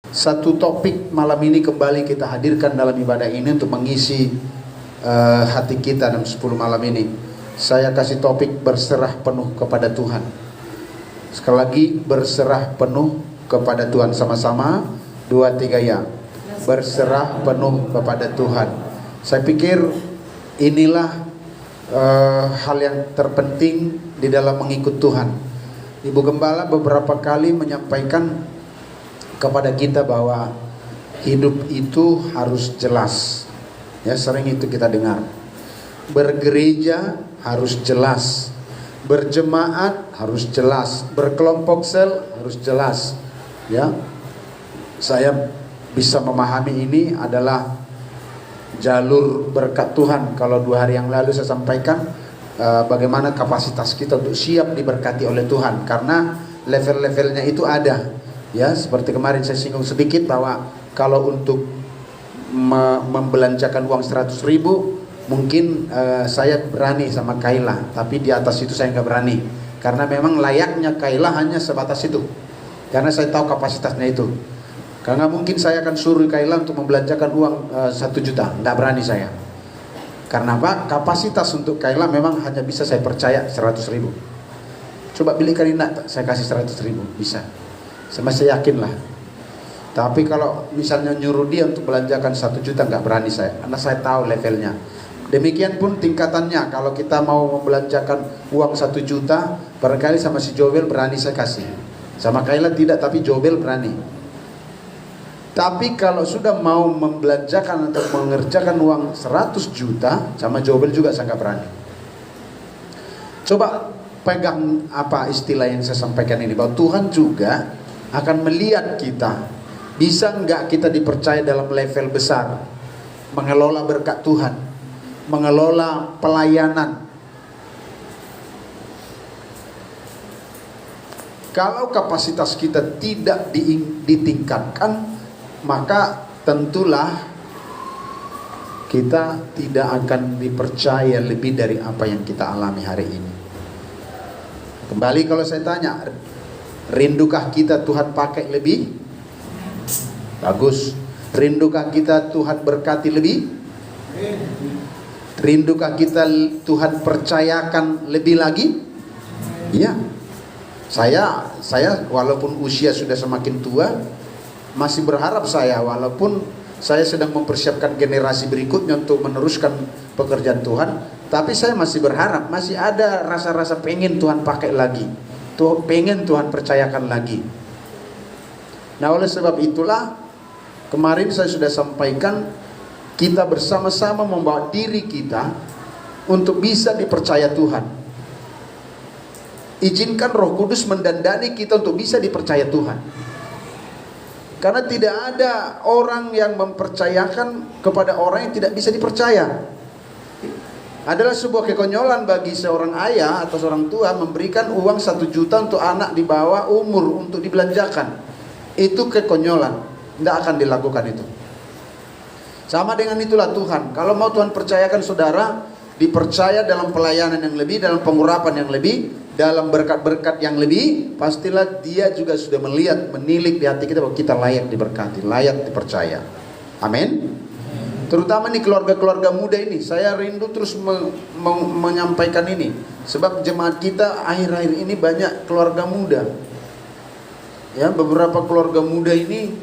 Satu topik malam ini kembali kita hadirkan dalam ibadah ini untuk mengisi hati kita dalam 10 malam ini. Saya kasih topik berserah penuh kepada Tuhan. Sekali lagi, berserah penuh kepada Tuhan. Sama-sama 2, 3 ya. Berserah penuh kepada Tuhan. Saya pikir inilah hal yang terpenting di dalam mengikut Tuhan. Ibu Gembala beberapa kali menyampaikan kepada kita bahwa hidup itu harus jelas. Ya, sering itu kita dengar. Bergereja harus jelas, berjemaat harus jelas, berkelompok sel harus jelas. Ya, saya bisa memahami ini adalah jalur berkat Tuhan. Kalau 2 hari yang lalu saya sampaikan bagaimana kapasitas kita untuk siap diberkati oleh Tuhan, karena level-levelnya itu ada. Ya, seperti kemarin saya singgung sedikit bahwa kalau untuk membelanjakan uang 100.000 mungkin saya berani sama Kaila, tapi di atas itu saya nggak berani, karena memang layaknya Kaila hanya sebatas itu, karena saya tahu kapasitasnya itu. Karena mungkin saya akan suruh Kaila untuk membelanjakan uang 1 juta, nggak berani saya. Karena apa? Kapasitas untuk Kaila memang hanya bisa saya percaya 100.000. Coba belikan ini, saya kasih 100.000 bisa. Saya masih yakin lah. Tapi kalau misalnya nyuruh dia untuk belanjakan 1 juta, nggak berani saya, karena saya tahu levelnya. Demikian pun tingkatannya. Kalau kita mau membelanjakan uang 1 juta, barangkali sama si Joel berani saya kasih, sama Kaila tidak, tapi Joel berani. Tapi kalau sudah mau membelanjakan atau mengerjakan uang 100 juta, sama Joel juga saya nggak berani. Coba pegang apa istilah yang saya sampaikan ini, bahwa Tuhan juga akan melihat kita, bisa enggak kita dipercaya dalam level besar, mengelola berkat Tuhan, mengelola pelayanan. Kalau kapasitas kita tidak ditingkatkan, maka tentulah kita tidak akan dipercaya lebih dari apa yang kita alami hari ini. Kembali kalau saya tanya, rindukah kita Tuhan pakai lebih? Bagus. Rindukah kita Tuhan berkati lebih? Rindukah kita Tuhan percayakan lebih lagi? Iya. Saya walaupun usia sudah semakin tua, masih berharap saya, walaupun saya sedang mempersiapkan generasi berikutnya untuk meneruskan pekerjaan Tuhan, tapi saya masih berharap, masih ada rasa-rasa pengen Tuhan pakai lagi, pengen Tuhan percayakan lagi. Nah, oleh sebab itulah kemarin saya sudah sampaikan, kita bersama-sama membawa diri kita untuk bisa dipercaya Tuhan. Izinkan Roh Kudus mendandani kita untuk bisa dipercaya Tuhan. Karena tidak ada orang yang mempercayakan kepada orang yang tidak bisa dipercaya. Adalah sebuah kekonyolan bagi seorang ayah atau seorang tua memberikan uang 1 juta untuk anak di bawah umur untuk dibelanjakan. Itu kekonyolan, tidak akan dilakukan itu. Sama dengan itulah Tuhan. Kalau mau Tuhan percayakan saudara, dipercaya dalam pelayanan yang lebih, dalam pengurapan yang lebih, dalam berkat-berkat yang lebih, pastilah dia juga sudah melihat, menilik di hati kita bahwa kita layak diberkati, layak dipercaya. Amin. Terutama nih keluarga-keluarga muda ini, saya rindu terus menyampaikan ini, sebab jemaat kita akhir-akhir ini banyak keluarga muda. Ya, beberapa keluarga muda ini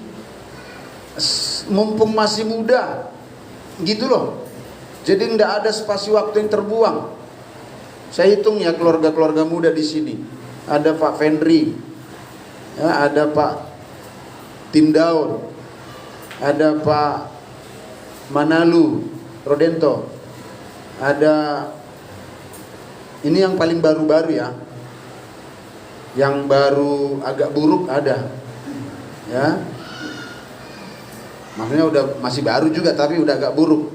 mumpung masih muda, gitu loh. Jadi tidak ada spasi waktu yang terbuang. Saya hitung ya keluarga-keluarga muda di sini. Ada Pak Fendri, ya, ada Pak Tindaun, ada Pak Manalu Rodento, ada ini yang paling baru-baru ya, yang baru agak buruk ada, ya, maksudnya udah masih baru juga tapi udah agak buruk,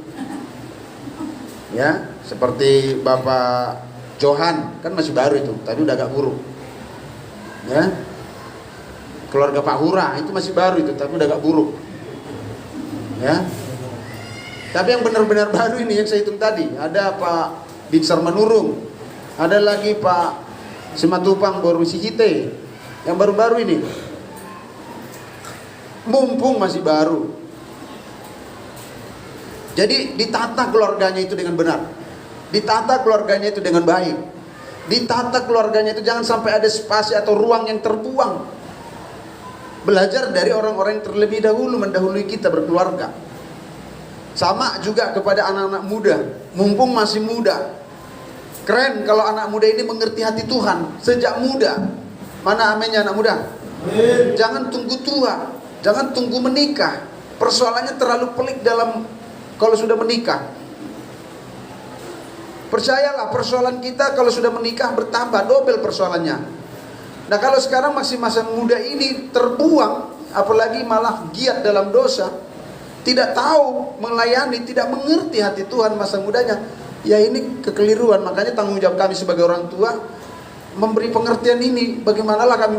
ya, seperti Bapak Johan kan masih baru itu, tapi udah agak buruk, ya. Keluarga Pak Hura itu masih baru itu, tapi udah agak buruk, ya. Tapi yang benar-benar baru ini yang saya hitung tadi, ada Pak Binsar Manurung, ada lagi Pak Simatupang Boru Sihite, yang baru-baru ini. mumpung masih baru. Jadi ditata keluarganya itu dengan benar, ditata keluarganya itu dengan baik, ditata keluarganya itu jangan sampai ada spasi atau ruang yang terbuang. Belajar dari orang-orang yang terlebih dahulu mendahului kita berkeluarga. Sama juga kepada anak-anak muda, mumpung masih muda. Keren kalau anak muda ini mengerti hati Tuhan sejak muda. Mana aminnya anak muda? Jangan tunggu tua, jangan tunggu menikah. Persoalannya terlalu pelik kalau sudah menikah. Percayalah, persoalan kita kalau sudah menikah bertambah dobel persoalannya. Nah, kalau sekarang masih masa muda ini terbuang, apalagi malah giat dalam dosa, tidak tahu melayani, tidak mengerti hati Tuhan masa mudanya, ya ini kekeliruan. Makanya tanggung jawab kami sebagai orang tua memberi pengertian ini. Bagaimanalah kami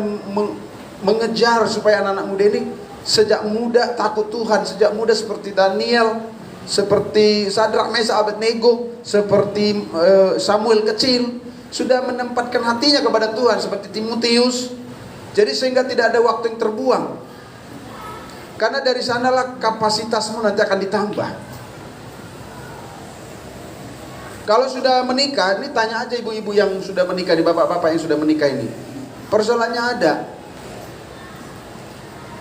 mengejar supaya anak-anak muda ini sejak muda takut Tuhan, sejak muda seperti Daniel, seperti Sadrak, Mesak, Abednego, seperti Samuel kecil, sudah menempatkan hatinya kepada Tuhan, seperti Timotius. Jadi sehingga tidak ada waktu yang terbuang. Karena dari sanalah kapasitasmu nanti akan ditambah. Kalau sudah menikah, ini tanya aja ibu-ibu yang sudah menikah, di bapak-bapak yang sudah menikah ini. Persoalannya ada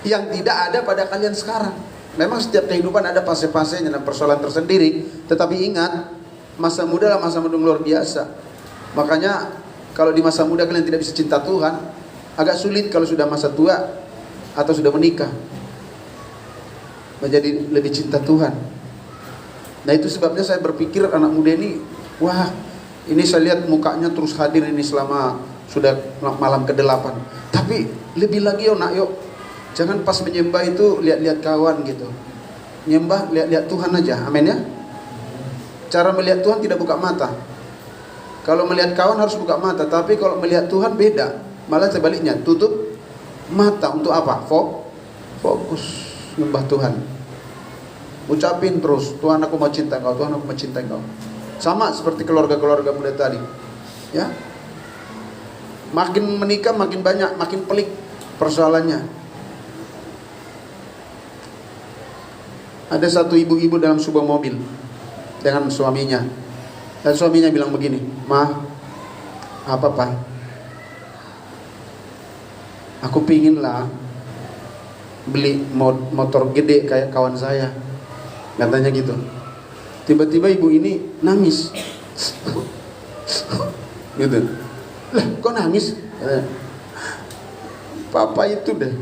yang tidak ada pada kalian sekarang. Memang setiap kehidupan ada fase-fasenya dan persoalan tersendiri. Tetapi ingat, masa muda adalah masa muda luar biasa. Makanya kalau di masa muda kalian tidak bisa cinta Tuhan, agak sulit kalau sudah masa tua atau sudah menikah menjadi lebih cinta Tuhan. Nah, itu sebabnya saya berpikir anak muda ini, wah, ini saya lihat mukanya terus hadir ini selama sudah malam ke-8. Tapi lebih lagi nak yuk, jangan pas menyembah itu lihat-lihat kawan gitu. Nyembah lihat-lihat Tuhan aja. Amin ya. Cara melihat Tuhan tidak buka mata. Kalau melihat kawan harus buka mata, tapi kalau melihat Tuhan beda. Malah sebaliknya, tutup mata untuk apa? Fokus nyembah Tuhan. Ucapin terus, Tuhan aku mau cinta Engkau, Tuhan aku mau cinta Engkau. Sama seperti keluarga-keluarga muda tadi. Ya. Makin menikah makin banyak, makin pelik persoalannya. Ada satu ibu-ibu dalam sebuah mobil dengan suaminya. Dan suaminya bilang begini, "Ma, apa Pak? Aku pingin lah beli motor gede kayak kawan saya." Katanya gitu. Tiba-tiba ibu ini nangis. Gitu. Lah, kok nangis? Papa itu deh,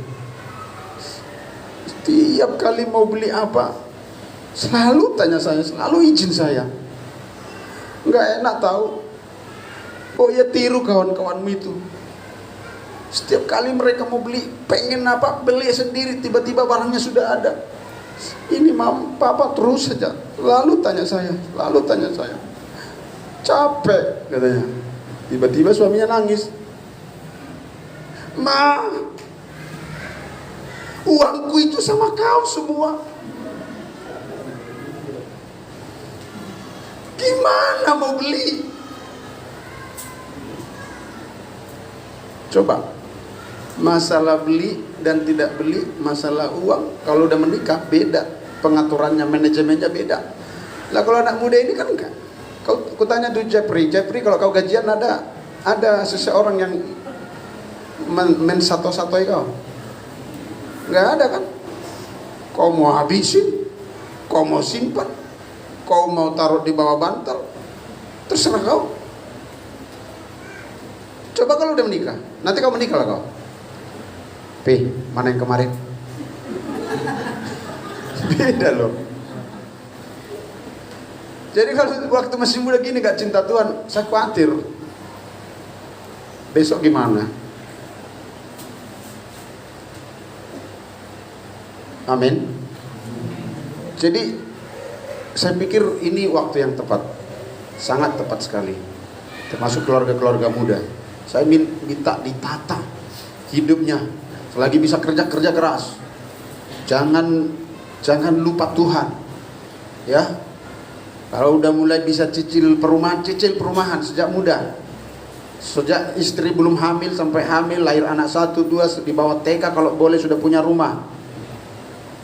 setiap kali mau beli apa selalu tanya saya, selalu izin saya. Nggak enak tahu. Oh ya, tiru kawan-kawanmu itu. Setiap kali mereka mau beli, pengen apa, beli sendiri, tiba-tiba barangnya sudah ada. Ini papa terus saja lalu tanya saya, lalu tanya saya. Capek katanya. Tiba-tiba suaminya nangis. "Ma, uangku itu sama kau semua. Gimana mau beli?" Coba, masalah beli dan tidak beli, masalah uang, kalau udah menikah beda pengaturannya, manajemennya beda. Lah kalau anak muda ini kan enggak. Kau tanya tuh Jeffrey, kalau kau gajian ada seseorang yang mensato-satoi kau? Enggak ada kan? Kau mau habisin, kau mau simpan, kau mau taruh di bawah bantal, terserah kau. Coba kalau udah menikah, nanti kau menikah lah kau. Mana yang kemarin? Beda loh. Jadi kalau waktu masih muda gini gak cinta Tuhan, saya khawatir besok gimana. Amin. Jadi saya pikir ini waktu yang tepat, sangat tepat sekali, termasuk keluarga-keluarga muda. Saya minta ditata hidupnya, selagi bisa kerja keras. Jangan lupa Tuhan, ya. Kalau udah mulai bisa cicil perumahan sejak muda, sejak istri belum hamil sampai hamil, lahir anak 1, 2 di bawah TK, kalau boleh sudah punya rumah.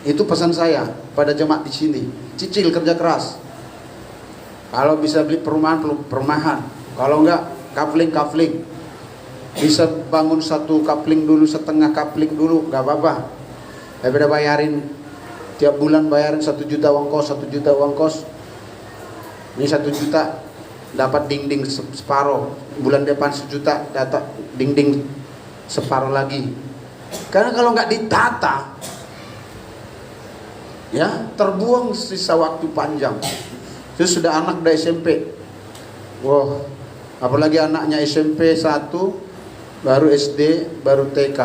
Itu pesan saya pada jemaat di sini. Cicil kerja keras. Kalau bisa beli perumahan. Kalau enggak, kafling. Bisa bangun satu kapling dulu, setengah kapling dulu, enggak apa-apa. Daripada bayarin tiap bulan bayarin 1 juta uang kos. Ini 1 juta dapat dinding separuh. Bulan depan 1 juta dapat dinding separuh lagi. Karena kalau nggak ditata, ya terbuang sisa waktu panjang. Itu sudah anak udah SMP. Wow, apalagi anaknya SMP 1, baru SD, baru TK,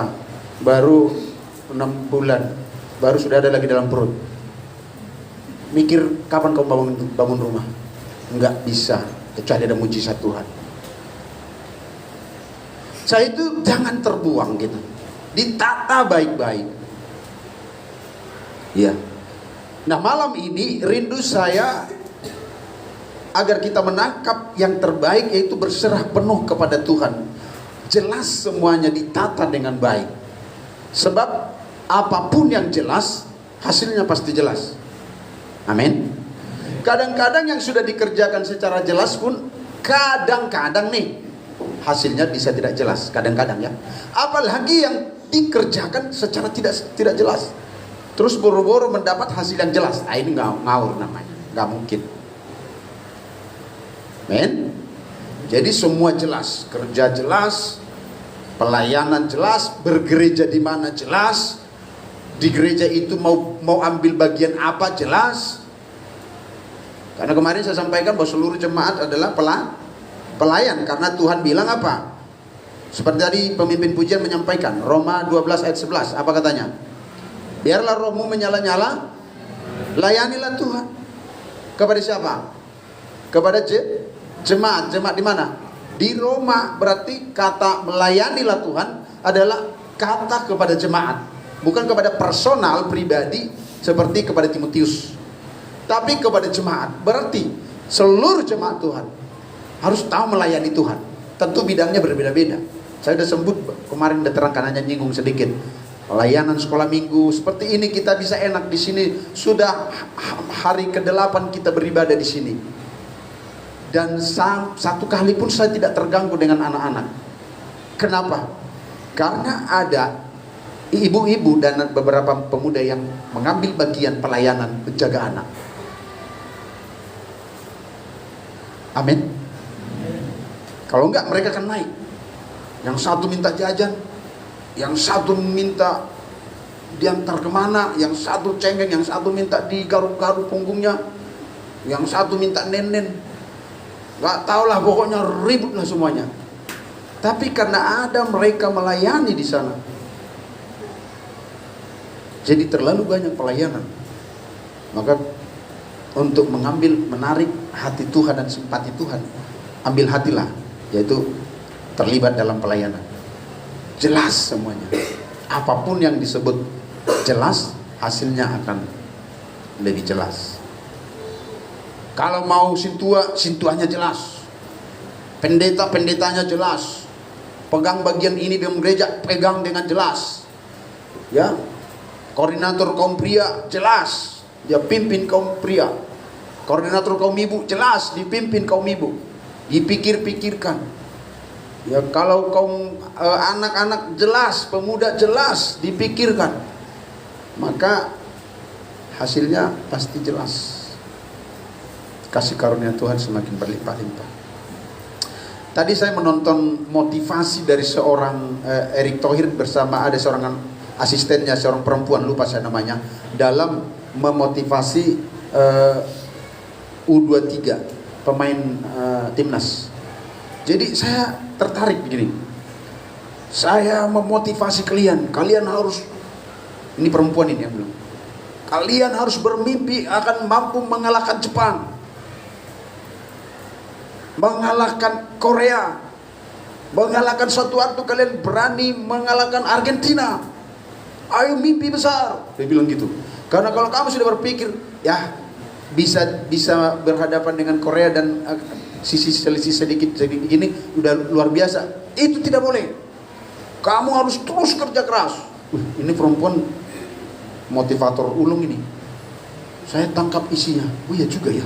baru 6 bulan, baru sudah ada lagi dalam perut. Mikir kapan kau bangun rumah? Nggak bisa, kecuali ada mujizat Tuhan. Saya itu jangan terbuang gitu, ditata baik-baik. Ya. Nah, malam ini rindu saya agar kita menangkap yang terbaik, yaitu berserah penuh kepada Tuhan. Jelas semuanya ditata dengan baik. Sebab apapun yang jelas, hasilnya pasti jelas. Amin. Kadang-kadang yang sudah dikerjakan secara jelas pun kadang-kadang nih hasilnya bisa tidak jelas, kadang-kadang ya. Apalagi yang dikerjakan secara tidak jelas. Terus boro-boro mendapat hasil yang jelas. Nah, ini ngawur namanya, nggak mungkin. Men. Jadi semua jelas, kerja jelas, pelayanan jelas, bergereja di mana jelas, di gereja itu mau ambil bagian apa jelas. Karena kemarin saya sampaikan bahwa seluruh jemaat adalah pelayan, karena Tuhan bilang apa? Seperti tadi pemimpin pujian menyampaikan, Roma 12 ayat 11, apa katanya? Biarlah rohmu menyala-nyala, layanilah Tuhan. Kepada siapa? Kepada jemaat. Jemaat di mana? Di Roma. Berarti kata melayanilah Tuhan adalah kata kepada jemaat, bukan kepada personal pribadi seperti kepada Timotius, tapi kepada jemaat. Berarti seluruh jemaat Tuhan harus tahu melayani Tuhan. Tentu bidangnya berbeda-beda. Saya sudah sebut kemarin, udah terangkan, hanya nyinggung sedikit. Pelayanan sekolah minggu seperti ini kita bisa enak di sini. Sudah hari ke-8 kita beribadah di sini. Dan satu kali pun saya tidak terganggu dengan anak-anak. Kenapa? Karena ada ibu-ibu dan beberapa pemuda yang mengambil bagian pelayanan penjaga anak. Amin. Kalau enggak mereka akan naik. Yang satu minta jajan, yang satu minta diantar kemana, yang satu cengeng, yang satu minta digaruk-garuk punggungnya, yang satu minta nenen. Gak tahulah, pokoknya ribut lah semuanya. Tapi karena ada mereka melayani di sana, jadi terlalu banyak pelayanan. Maka untuk menarik hati Tuhan dan simpati Tuhan, ambil hatilah, yaitu terlibat dalam pelayanan. Jelas semuanya. Apapun yang disebut jelas, hasilnya akan lebih jelas. Kalau mau sintuanya jelas. Pendetanya jelas. Pegang bagian ini dalam gereja, pegang dengan jelas. Ya. Koordinator kaum pria jelas, dia pimpin kaum pria. Koordinator kaum ibu jelas, dipimpin kaum ibu. Dipikir-pikirkan. Ya, kalau kaum anak-anak jelas, pemuda jelas, dipikirkan, maka hasilnya pasti jelas. Kasih karunia Tuhan semakin berlimpah-limpah. Tadi saya menonton motivasi dari seorang Erick Thohir bersama ada seorang asistennya, seorang perempuan, lupa saya namanya, dalam memotivasi U23 pemain timnas. Jadi saya tertarik begini. Saya memotivasi kalian harus, ini perempuan ini yang bilang, kalian harus bermimpi akan mampu mengalahkan Jepang, mengalahkan Korea, mengalahkan suatu waktu kalian berani mengalahkan Argentina. Ayo mimpi besar, dia bilang gitu. Karena kalau kamu sudah berpikir, ya bisa berhadapan dengan Korea dan sisi selisih sedikit gini udah luar biasa. Itu tidak boleh. Kamu harus terus kerja keras. Ini perempuan motivator ulung ini. Saya tangkap isinya. Oh iya juga ya.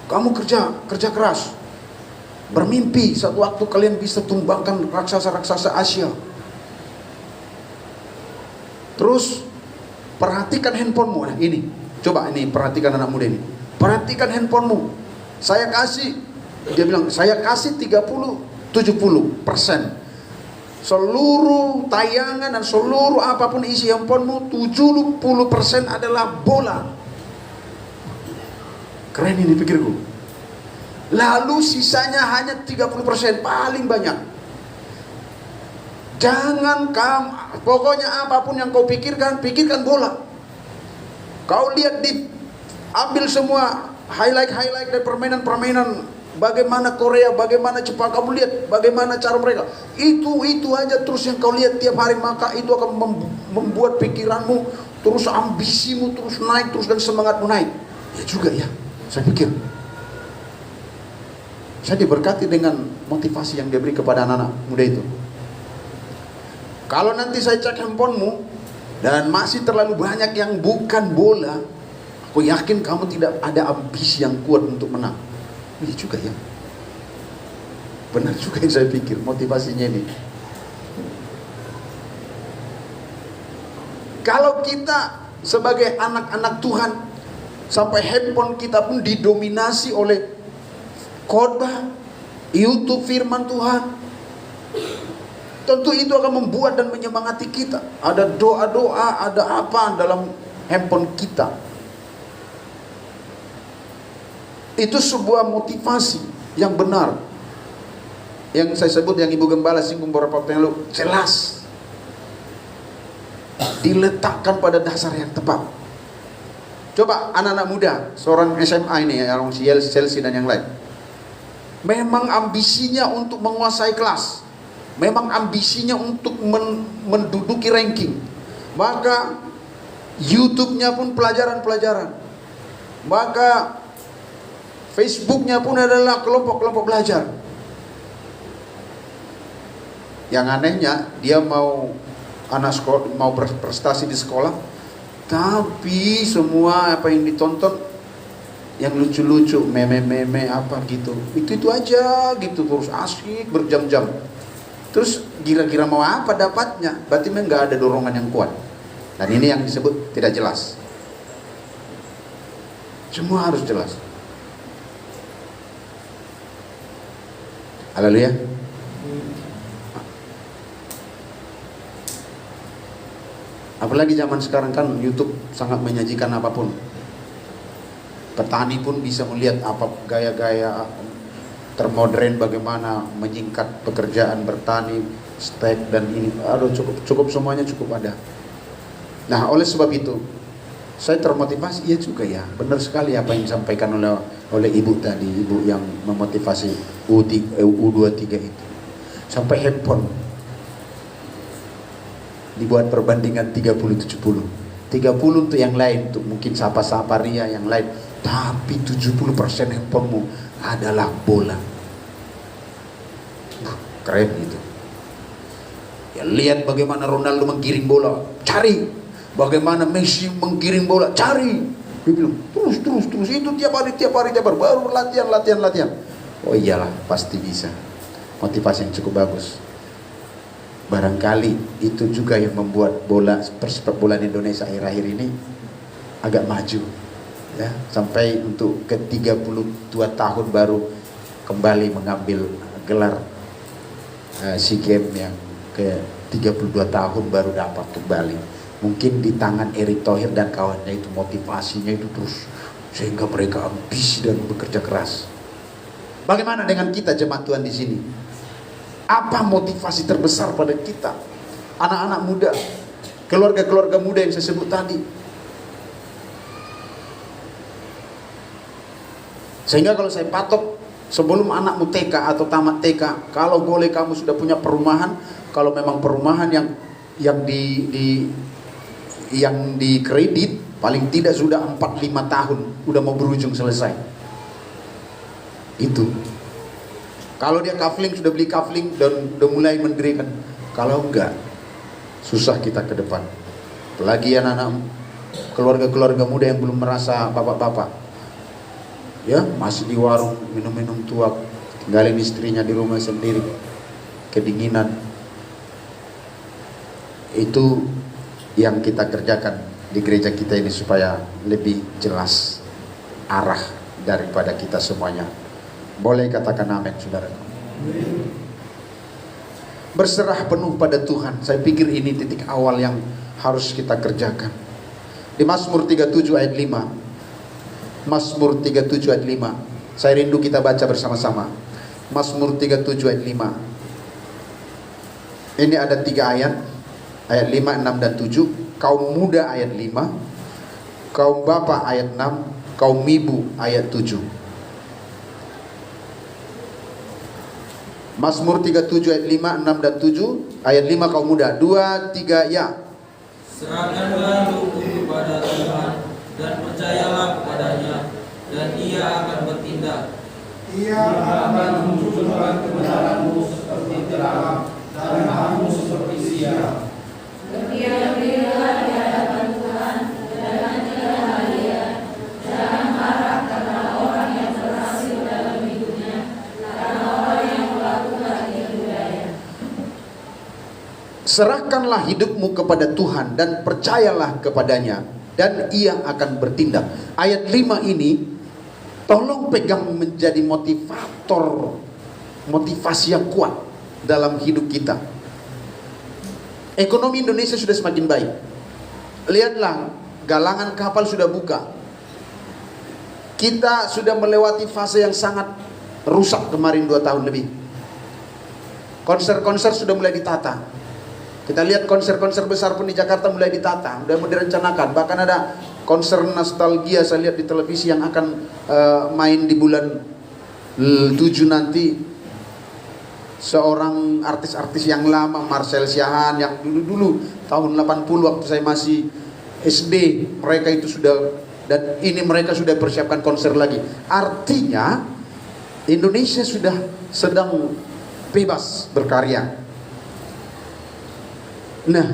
Kamu kerja keras. Bermimpi satu waktu kalian bisa tumbangkan raksasa-raksasa Asia. Terus perhatikan handphonemu. Nah ini, coba ini perhatikan anak muda ini. Perhatikan handphonemu. Saya kasih, dia bilang, saya kasih 30-70%. Seluruh tayangan dan seluruh apapun isi handphonemu, 70% adalah bola. Keren ini pikirku. Lalu sisanya hanya 30%, paling banyak. Jangan kamu, pokoknya apapun yang kau pikirkan, pikirkan bola. Kau lihat ambil semua highlight dari permainan, bagaimana Korea, bagaimana Jepang, kamu lihat bagaimana cara mereka. Itu aja terus yang kau lihat tiap hari, maka itu akan membuat pikiranmu, terus ambisimu terus naik, terus dan semangatmu naik. Ya juga ya, saya pikir. Saya diberkati dengan motivasi yang dia beri kepada anak-anak muda itu. Kalau nanti saya cek handphonemu dan masih terlalu banyak yang bukan bola, aku yakin kamu tidak ada ambisi yang kuat untuk menang. Iya juga ya. Benar juga yang saya pikir, motivasinya ini. Kalau kita sebagai anak-anak Tuhan, sampai handphone kita pun didominasi oleh khotbah, YouTube firman Tuhan, tentu itu akan membuat dan menyemangati kita. Ada doa-doa, ada apa dalam handphone kita. Itu sebuah motivasi yang benar. Yang saya sebut, yang Ibu Gembala singgung beberapa waktu yang lalu, jelas diletakkan pada dasar yang tepat. Coba anak-anak muda, seorang SMA ini, yang Chelsea dan yang lain, memang ambisinya untuk menguasai kelas, memang ambisinya untuk menduduki ranking, maka YouTube-nya pun pelajaran-pelajaran, maka Facebook-nya pun adalah kelompok-kelompok belajar. Yang anehnya, dia mau anak sekolah, mau berprestasi di sekolah, tapi semua apa yang ditonton yang lucu-lucu, meme-meme apa gitu, itu aja gitu, terus asik berjam-jam. Terus kira-kira mau apa dapatnya? Berarti memang nggak ada dorongan yang kuat. Dan ini yang disebut tidak jelas. Semua harus jelas. Haleluya. Apalagi zaman sekarang kan YouTube sangat menyajikan apapun. Petani pun bisa melihat apa gaya-gaya termodern, bagaimana menyingkat pekerjaan bertani, stek dan ini. Aduh, cukup semuanya cukup ada. Nah, oleh sebab itu saya termotivasi. Iya juga ya, benar sekali apa yang disampaikan oleh ibu tadi, ibu yang memotivasi U23 itu. Sampai handphone dibuat perbandingan 30-70. 30 untuk yang lain, untuk mungkin sapa-sapa ria yang lain. Tapi 70% handphonemu adalah bola. Keren gitu. Ya, lihat bagaimana Ronaldo menggiring bola, cari. Bagaimana Messi menggiring bola, cari. Dia bilang, terus itu tiap hari baru latihan. Oh iyalah, pasti bisa. Motivasi yang cukup bagus. Barangkali itu juga yang membuat persepak bola Indonesia akhir-akhir ini agak maju. Ya, sampai untuk ke 32 tahun baru kembali mengambil gelar SEA Games yang ke 32 tahun baru dapat kembali. Mungkin di tangan Erick Thohir dan kawannya itu motivasinya itu terus, sehingga mereka ambisi dan bekerja keras. Bagaimana dengan kita jemaat Tuhan di sini? Apa motivasi terbesar pada kita? Anak-anak muda, keluarga-keluarga muda yang saya sebut tadi. Sehingga kalau saya patok, sebelum anakmu TK atau tamat TK, kalau boleh kamu sudah punya perumahan, kalau memang perumahan yang di kredit, paling tidak sudah 4-5 tahun, udah mau berujung selesai. Itu. Kalau dia kafling, sudah beli kafling dan udah mulai mendirikan. Kalau enggak, susah kita ke depan. Apalagi anak-anak keluarga-keluarga muda yang belum merasa bapak-bapak, ya masih di warung minum-minum tuak, tinggalin istrinya di rumah sendiri, kedinginan. Itu yang kita kerjakan di gereja kita ini supaya lebih jelas arah daripada kita semuanya. Boleh katakan amin, saudara. Berserah penuh pada Tuhan. Saya pikir ini titik awal yang harus kita kerjakan. Di Mazmur 37 ayat 5. Mazmur 37 ayat 5. Saya rindu kita baca bersama-sama. Mazmur 37 ayat 5. Ini ada 3 ayat. Ayat 5, 6, dan 7. Kaum muda ayat 5. Kaum bapa ayat 6. Kaum ibu ayat 7. Mazmur 37 ayat 5, 6, dan 7. Ayat 5 kaum muda. 2, 3 ya. Serahkanlah hidupmu kepada Tuhan dan percayalah kepadanya, dan Ia akan bertindak. Ia akan menunjukkan kebenaranmu seperti terang dan terangmu seperti siang. Berdiam-diamlah di hadapan Tuhan dengan cahaya. Jangan marah karena orang yang berhasil dalam hidupnya, karena orang yang melakukan tipu daya. Serahkanlah hidupmu kepada Tuhan dan percayalah kepadanya, dan Ia akan bertindak. Ayat 5 ini tolong pegang menjadi motivator, motivasi yang kuat dalam hidup kita. Ekonomi Indonesia sudah semakin baik. Lihatlah, galangan kapal sudah buka. Kita sudah melewati fase yang sangat rusak kemarin 2 tahun lebih. Konser-konser sudah mulai ditata. Kita lihat konser-konser besar pun di Jakarta mulai ditata, sudah mau direncanakan. Bahkan ada konser nostalgia saya lihat di televisi yang akan main di bulan 7 nanti. Seorang artis-artis yang lama, Marcel Siahaan, yang dulu-dulu tahun 80 waktu saya masih SD, mereka itu sudah, dan ini mereka sudah persiapkan konser lagi. Artinya Indonesia sudah sedang bebas berkarya. Nah,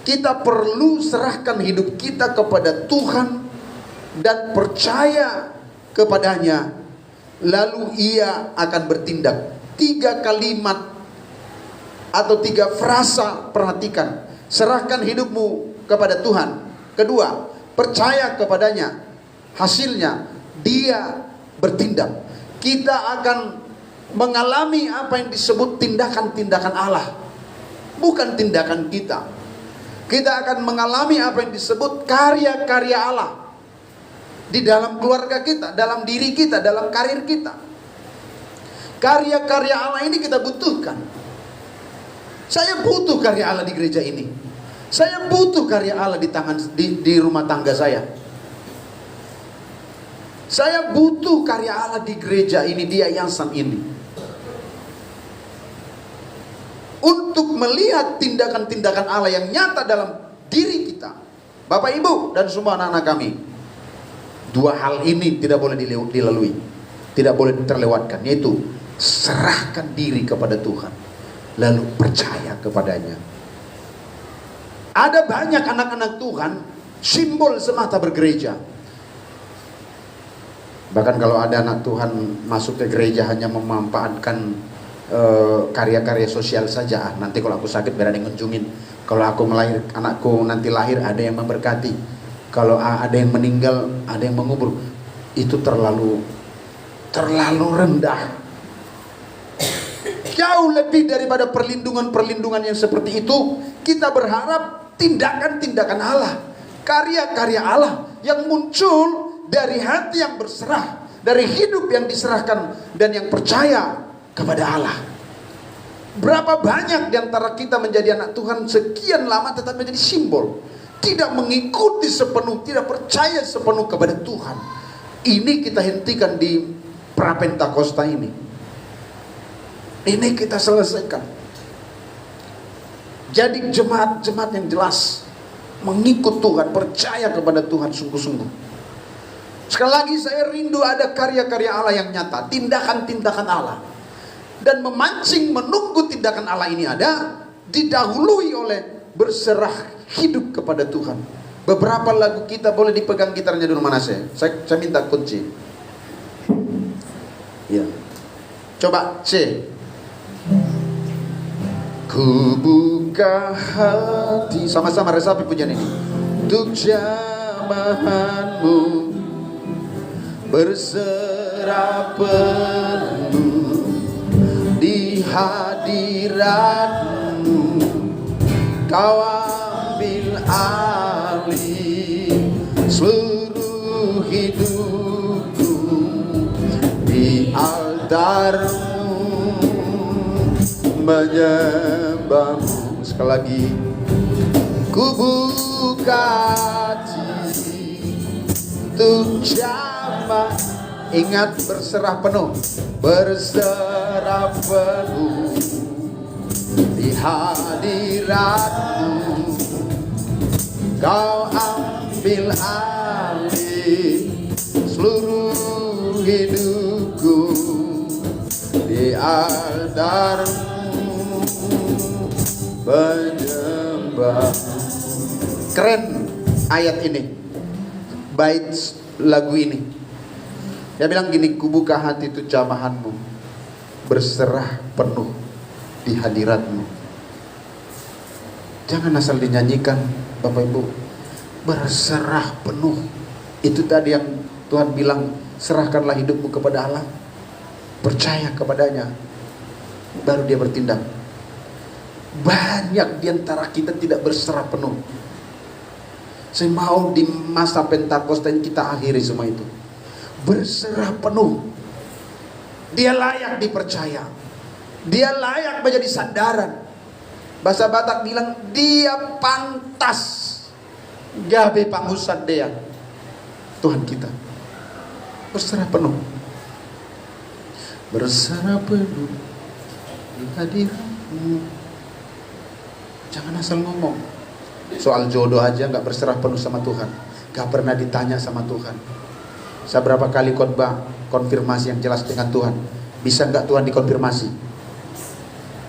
kita perlu serahkan hidup kita kepada Tuhan dan percaya kepadanya, lalu Ia akan bertindak. 3 kalimat atau 3 frasa, perhatikan. Serahkan hidupmu kepada Tuhan. Kedua, percaya kepadanya. Hasilnya, Dia bertindak. Kita akan mengalami apa yang disebut tindakan-tindakan Allah, bukan tindakan kita. Kita akan mengalami apa yang disebut karya-karya Allah di dalam keluarga kita, dalam diri kita, dalam karir kita. Karya-karya Allah ini kita butuhkan. Saya butuh karya Allah di gereja ini. Saya butuh karya Allah di rumah tangga saya. Saya butuh karya Allah di gereja ini, di yayasan ini. Untuk melihat tindakan-tindakan Allah yang nyata dalam diri kita, Bapak Ibu dan semua anak-anak kami, 2 hal ini tidak boleh dilalui, tidak boleh terlewatkan, yaitu serahkan diri kepada Tuhan, lalu percaya kepadanya. Ada banyak anak-anak Tuhan simbol semata bergereja. Bahkan kalau ada anak Tuhan masuk ke gereja hanya memanfaatkan karya-karya sosial saja. Nanti kalau aku sakit biar ada yang ngunjungin. Kalau aku anakku nanti lahir ada yang memberkati. Kalau ada yang meninggal ada yang mengubur. Itu terlalu rendah. Jauh lebih daripada perlindungan-perlindungan yang seperti itu, kita berharap tindakan-tindakan Allah, karya-karya Allah yang muncul dari hati yang berserah, dari hidup yang diserahkan dan yang percaya kepada Allah. Berapa banyak di antara kita menjadi anak Tuhan sekian lama tetap menjadi simbol, tidak mengikuti sepenuh, tidak percaya sepenuh kepada Tuhan. Ini kita hentikan di Prapentakosta ini. Ini kita selesaikan. Jadi jemaat-jemaat yang jelas, mengikut Tuhan, percaya kepada Tuhan sungguh-sungguh. Sekali lagi saya rindu ada karya-karya Allah yang nyata, tindakan-tindakan Allah. Dan memancing menunggu tindakan Allah ini ada, didahului oleh berserah hidup kepada Tuhan. Beberapa lagu kita boleh dipegang gitarnya dulu, mana saya minta kunci. Ya. Coba C. Ku buka hati, sama-sama resapi pujian ini. Untuk jamahanmu, berserah penuh di hadiratmu. Kau ambil alih seluruh hidupku di altarmu, menyembahmu. Sekali lagi, ku buka hati untuk jamah. Ingat, berserah penuh, berserah penuh di hadiratmu. Kau ambil alih seluruh hidupku di altarmu, menyembah. Keren ayat ini, bait lagu ini. Dia bilang gini, ku buka hati itu jamahanmu, berserah penuh di hadiratmu. Jangan asal dinyanyikan, Bapak Ibu. Berserah penuh. Itu tadi yang Tuhan bilang, serahkanlah hidupmu kepada Allah, percaya kepadanya, baru dia bertindak. Banyak di antara kita tidak berserah penuh. Saya mau di masa Pentakosta kita akhiri semua itu. Berserah penuh. Dia layak dipercaya. Dia layak menjadi sandaran. Bahasa Batak bilang, dia pantas gabe pangusan dia. Tuhan kita berserah penuh. Berserah penuh di hadiratmu. Jangan asal ngomong. Soal jodoh aja gak berserah penuh sama Tuhan, gak pernah ditanya sama Tuhan. Saya berapa kali khotbah konfirmasi yang jelas dengan Tuhan. Bisa gak Tuhan dikonfirmasi?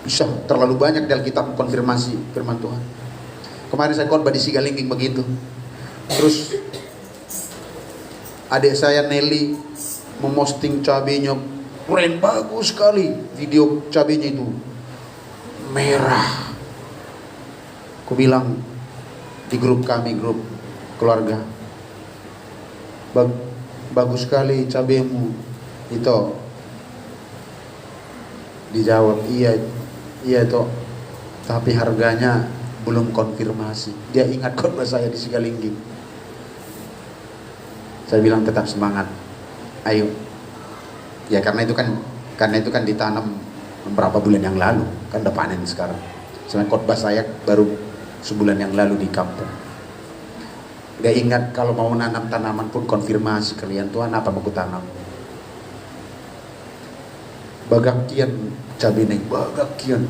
Bisa, terlalu banyak di Alkitab konfirmasi firman Tuhan. Kemarin saya khotbah di Sigalingging begitu. Terus adik saya Nelly memosting cabenya, keren, bagus sekali video cabenya itu, merah. Aku bilang di grup kami, grup keluarga, bagus sekali cabemu itu. Dijawab, iya itu, tapi harganya belum konfirmasi. Dia ingat khotbah saya di Sigalingging. Saya bilang tetap semangat, ayo. Ya karena itu kan ditanam beberapa bulan yang lalu, kan udah panen sekarang. Selain khotbah saya baru sebulan yang lalu di kampung. Gak ingat kalau mau nanam tanaman pun konfirmasi kalian, Tuhan apa mau kutanam? Bagakian cabai naik, bagakian.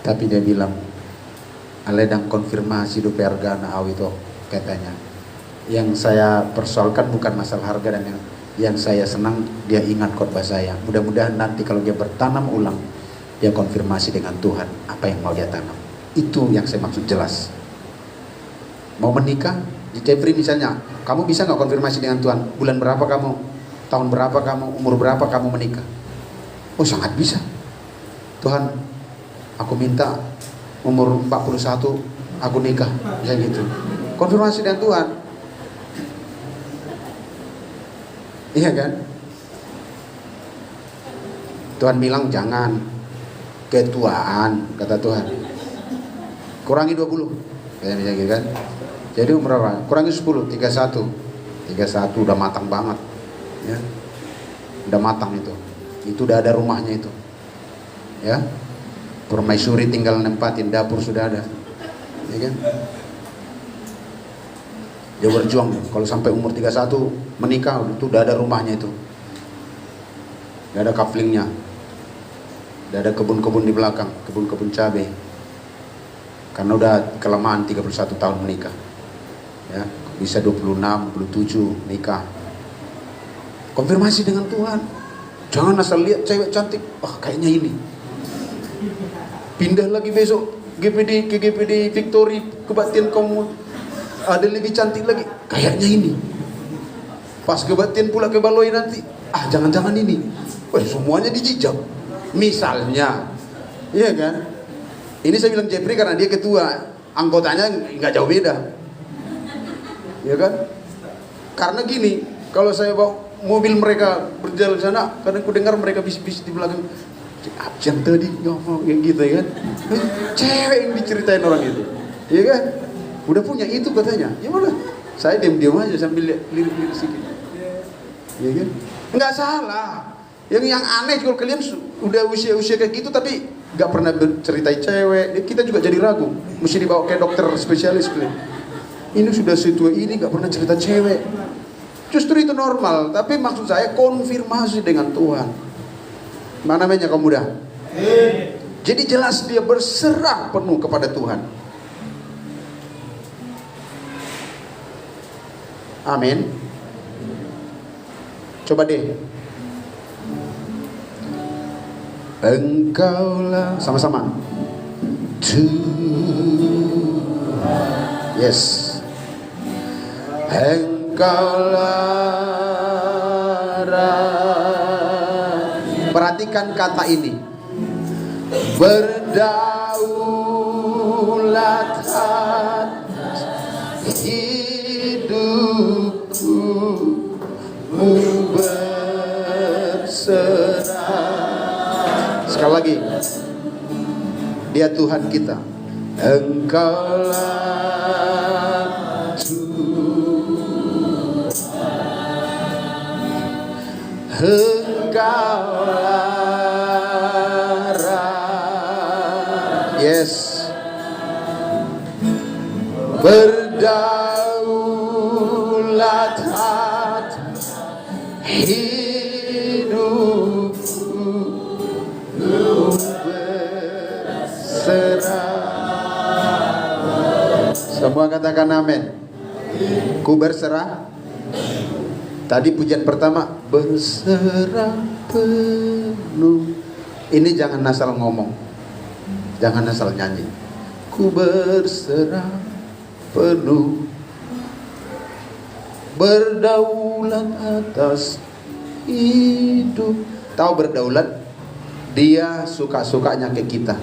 Tapi dia bilang, aledang konfirmasi do pergana aw itu katanya. Yang saya persoalkan bukan masalah harga, dan yang saya senang dia ingat khotbah saya. Mudah-mudahan nanti kalau dia bertanam ulang, dia konfirmasi dengan Tuhan apa yang mau dia tanam. Itu yang saya maksud jelas. Mau menikah di Jeffrey misalnya, kamu bisa nggak konfirmasi dengan Tuhan, bulan berapa kamu, tahun berapa kamu, umur berapa kamu menikah? Oh sangat bisa. Tuhan, aku minta umur 41 aku nikah, ya gitu. Konfirmasi dengan Tuhan. Iya kan? Tuhan bilang jangan ketuaan, kata Tuhan. Kurangi 20. Kayak gitu kan. Jadi umur berapa? Kurangi 10, 31. 31 udah matang banget. Ya. Udah matang itu. Itu udah ada rumahnya itu. Ya. Permaisuri tinggal nempatin, dapur sudah ada. Ya kan? Dia berjuang kalau sampai umur 31 menikah, itu udah ada rumahnya itu. Udah ada kaflingnya. Udah ada kebun-kebun di belakang, kebun-kebun cabai. Karena udah kelamaan 31 tahun menikah. Ya, bisa 26, 27 nikah. Konfirmasi dengan Tuhan. Jangan asal lihat cewek cantik, kayaknya ini. Pindah lagi besok, GPD Victory kebaktian kamu ada lebih cantik lagi, kayaknya ini. Pas kebaktian pula ke Baloi nanti, jangan-jangan ini. Wah, semuanya dijejak. Misalnya, iya kan? Ini saya bilang Jeffrey karena dia ketua, anggotanya nggak jauh beda, ya kan? Karena gini, kalau saya bawa mobil mereka berjalan sana, kadang ku dengar mereka bisik-bisik di belakang, yang tadi ngomong yang gitu ya kan? Cewek yang diceritain orang itu, ya kan? Udah punya itu katanya, ya mana? Saya diam-diam aja sambil lirik-lirik sedikit, ya kan? Nggak salah. Yang aneh kalau kalian udah usia kayak gitu tapi nggak pernah ceritain cewek, kita juga jadi ragu. Mesti dibawa ke dokter spesialis kalian. Ini sudah setua ini nggak pernah cerita cewek. Justru itu normal, tapi maksud saya konfirmasi dengan Tuhan. Mana namanya kamu muda? Jadi jelas dia berserah penuh kepada Tuhan. Amin. Coba deh. Engkaulah sama-sama. Yes. Engkaulah. Perhatikan kata ini. Berdaulat atas hidupku, mu berserah. Sekali lagi, dia Tuhan kita. Engkaulah Tuhan, Engkaulah Raja. Yes. Berdaulat atas hidupku, semua katakan amin. Ku berserah. Tadi pujian pertama berserah penuh. Ini jangan asal ngomong, jangan asal nyanyi. Ku berserah penuh, berdaulat atas hidup. Tahu berdaulat? Dia suka-sukanya ke kita.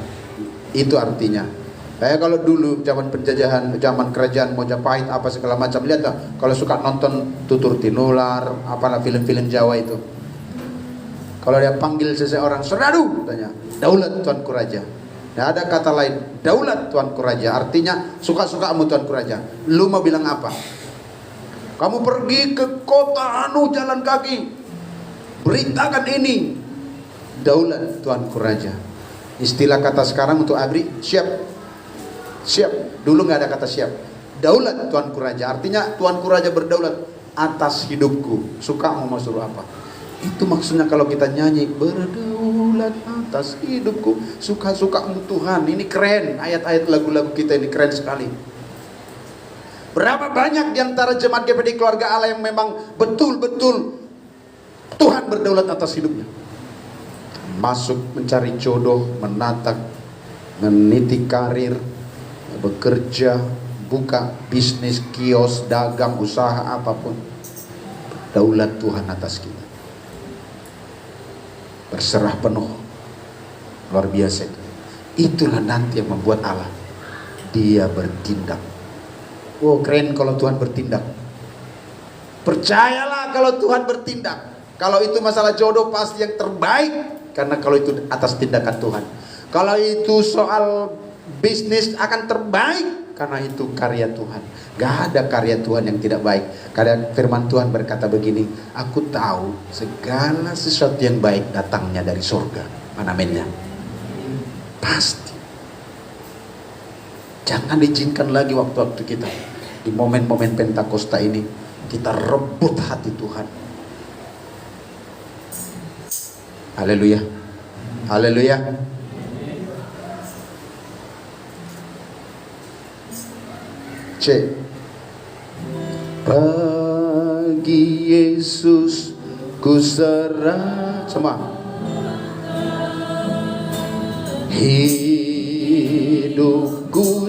Itu artinya. Kayak kalau dulu zaman penjajahan, zaman kerajaan Mojapahit apa segala macam, lihat tak? Kalau suka nonton Tutur Tinular, apalah film-film Jawa itu. Kalau dia panggil seseorang, "Saudara," tanya, "Daulat Tuanku Raja." Nah, ada kata lain, "Daulat Tuanku Raja," artinya suka-sukamu Tuanku Raja. Lu mau bilang apa? Kamu pergi ke kota anu jalan kaki, beritakan ini, "Daulat Tuanku Raja." Istilah kata sekarang untuk abri, siap. Siap, dulu nggak ada kata siap. Daulat Tuanku Raja, artinya Tuanku Raja berdaulat atas hidupku. Sukamu mau suruh apa? Itu maksudnya kalau kita nyanyi berdaulat atas hidupku, suka-sukamu Tuhan. Ini keren, ayat-ayat lagu-lagu kita ini keren sekali. Berapa banyak diantara jemaat GPD Keluarga Allah yang memang betul-betul Tuhan berdaulat atas hidupnya. Masuk mencari jodoh, menata, meniti karir, bekerja, buka bisnis, kios, dagang, usaha apapun. Daulat Tuhan atas kita. Berserah penuh. Luar biasa itu. Itulah nanti yang membuat Allah. Dia bertindak. Oh, keren kalau Tuhan bertindak. Percayalah kalau Tuhan bertindak. Kalau itu masalah jodoh pasti yang terbaik. Karena kalau itu atas tindakan Tuhan. Kalau itu soal bisnis akan terbaik karena itu karya Tuhan. Gak ada karya Tuhan yang tidak baik. Karena firman Tuhan berkata begini, aku tahu segala sesuatu yang baik datangnya dari surga. Mana aminnya? Pasti. Jangan izinkan lagi waktu-waktu kita di momen-momen Pentakosta ini kita rebut hati Tuhan. Haleluya. Haleluya. C. Bagi Yesus ku serah. Semua. Hidup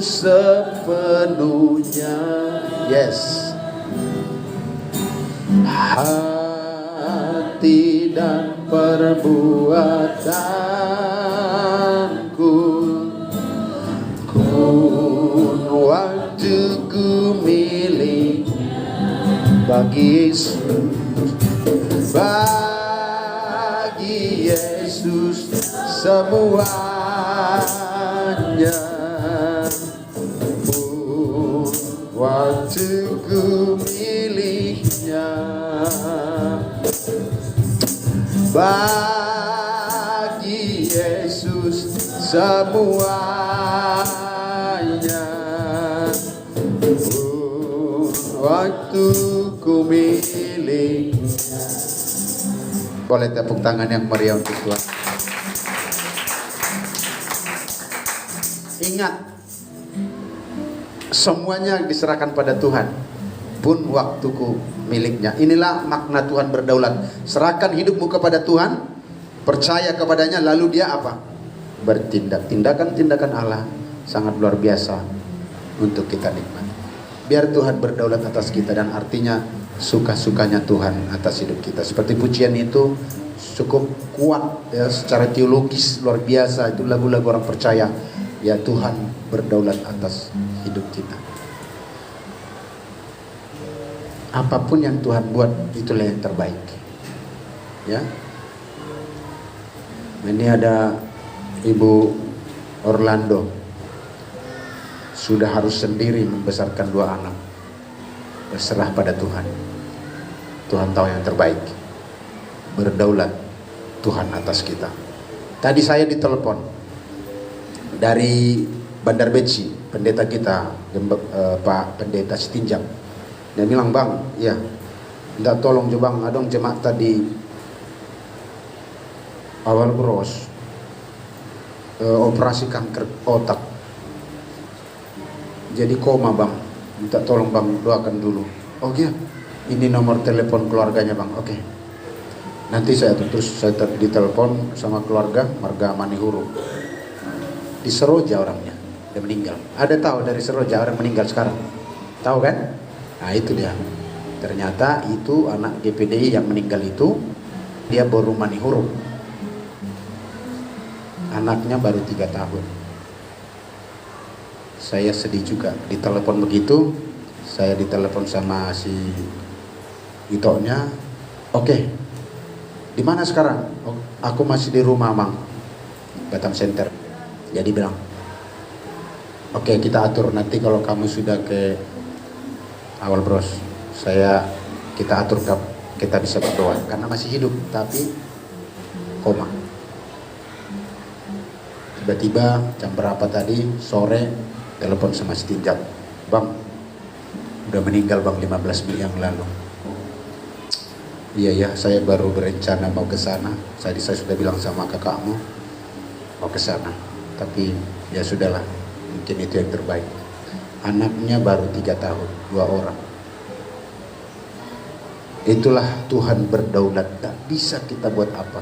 sepenuhnya. Yes. Hati dan perbuatanku, kun waktuku miliknya bagi Yesus, bagi Yesus semuanya. Pun waktuku miliknya bagi Yesus semuanya. Waktuku miliknya. Boleh tepuk tangan yang meriah untuk Tuhan. Ingat, semuanya diserahkan pada Tuhan. Pun waktuku miliknya. Inilah makna Tuhan berdaulat. Serahkan hidupmu kepada Tuhan, percaya kepadanya, lalu dia apa? Bertindak. Tindakan-tindakan Allah sangat luar biasa untuk kita nikmati. Biar Tuhan berdaulat atas kita, dan artinya suka-sukanya Tuhan atas hidup kita. Seperti pujian itu cukup kuat ya, secara teologis luar biasa. Itu lagu-lagu orang percaya. Ya, Tuhan berdaulat atas hidup kita. Apapun yang Tuhan buat, itulah yang terbaik. Ya. Ini ada Ibu Orlando, sudah harus sendiri membesarkan 2 anak. Berserah pada Tuhan. Tuhan tahu yang terbaik. Berdaulat Tuhan atas kita. Tadi saya ditelepon dari Bandar Beci, pendeta kita, Pak Pendeta Sitinjak. Dia bilang, "Bang, ya, minta tolong coba bang, adong jemaat tadi awal bros operasi kanker otak, jadi koma bang, minta tolong bang doakan dulu." Oh iya, ini nomor telepon keluarganya bang. Oke, nanti saya ditelepon sama keluarga Marga Manihuru di Seroja, orangnya dia meninggal. Ada tahu dari Seroja orang meninggal sekarang? Tahu kan? Nah itu dia. Ternyata itu anak GPDI yang meninggal itu, dia baru Manihuru. Anaknya baru 3 tahun. Saya sedih juga. Ditelepon begitu, saya ditelepon sama si Itonya. Oke, di mana sekarang? Oh, aku masih di rumah Mang, Batam Center. Jadi bilang, oke, kita atur nanti kalau kamu sudah ke awal bros, kita atur kita bisa berdoa karena masih hidup tapi koma. Tiba-tiba jam berapa tadi sore telepon sama si Tinjak, "Bang, udah meninggal bang 15 menit yang lalu." Iya ya, saya baru berencana mau ke sana. Saya sudah bilang sama kakakmu mau ke sana, tapi ya sudahlah, mungkin itu yang terbaik. Anaknya baru 3 tahun, 2 orang. Itulah Tuhan berdaulat, tak bisa kita buat apa.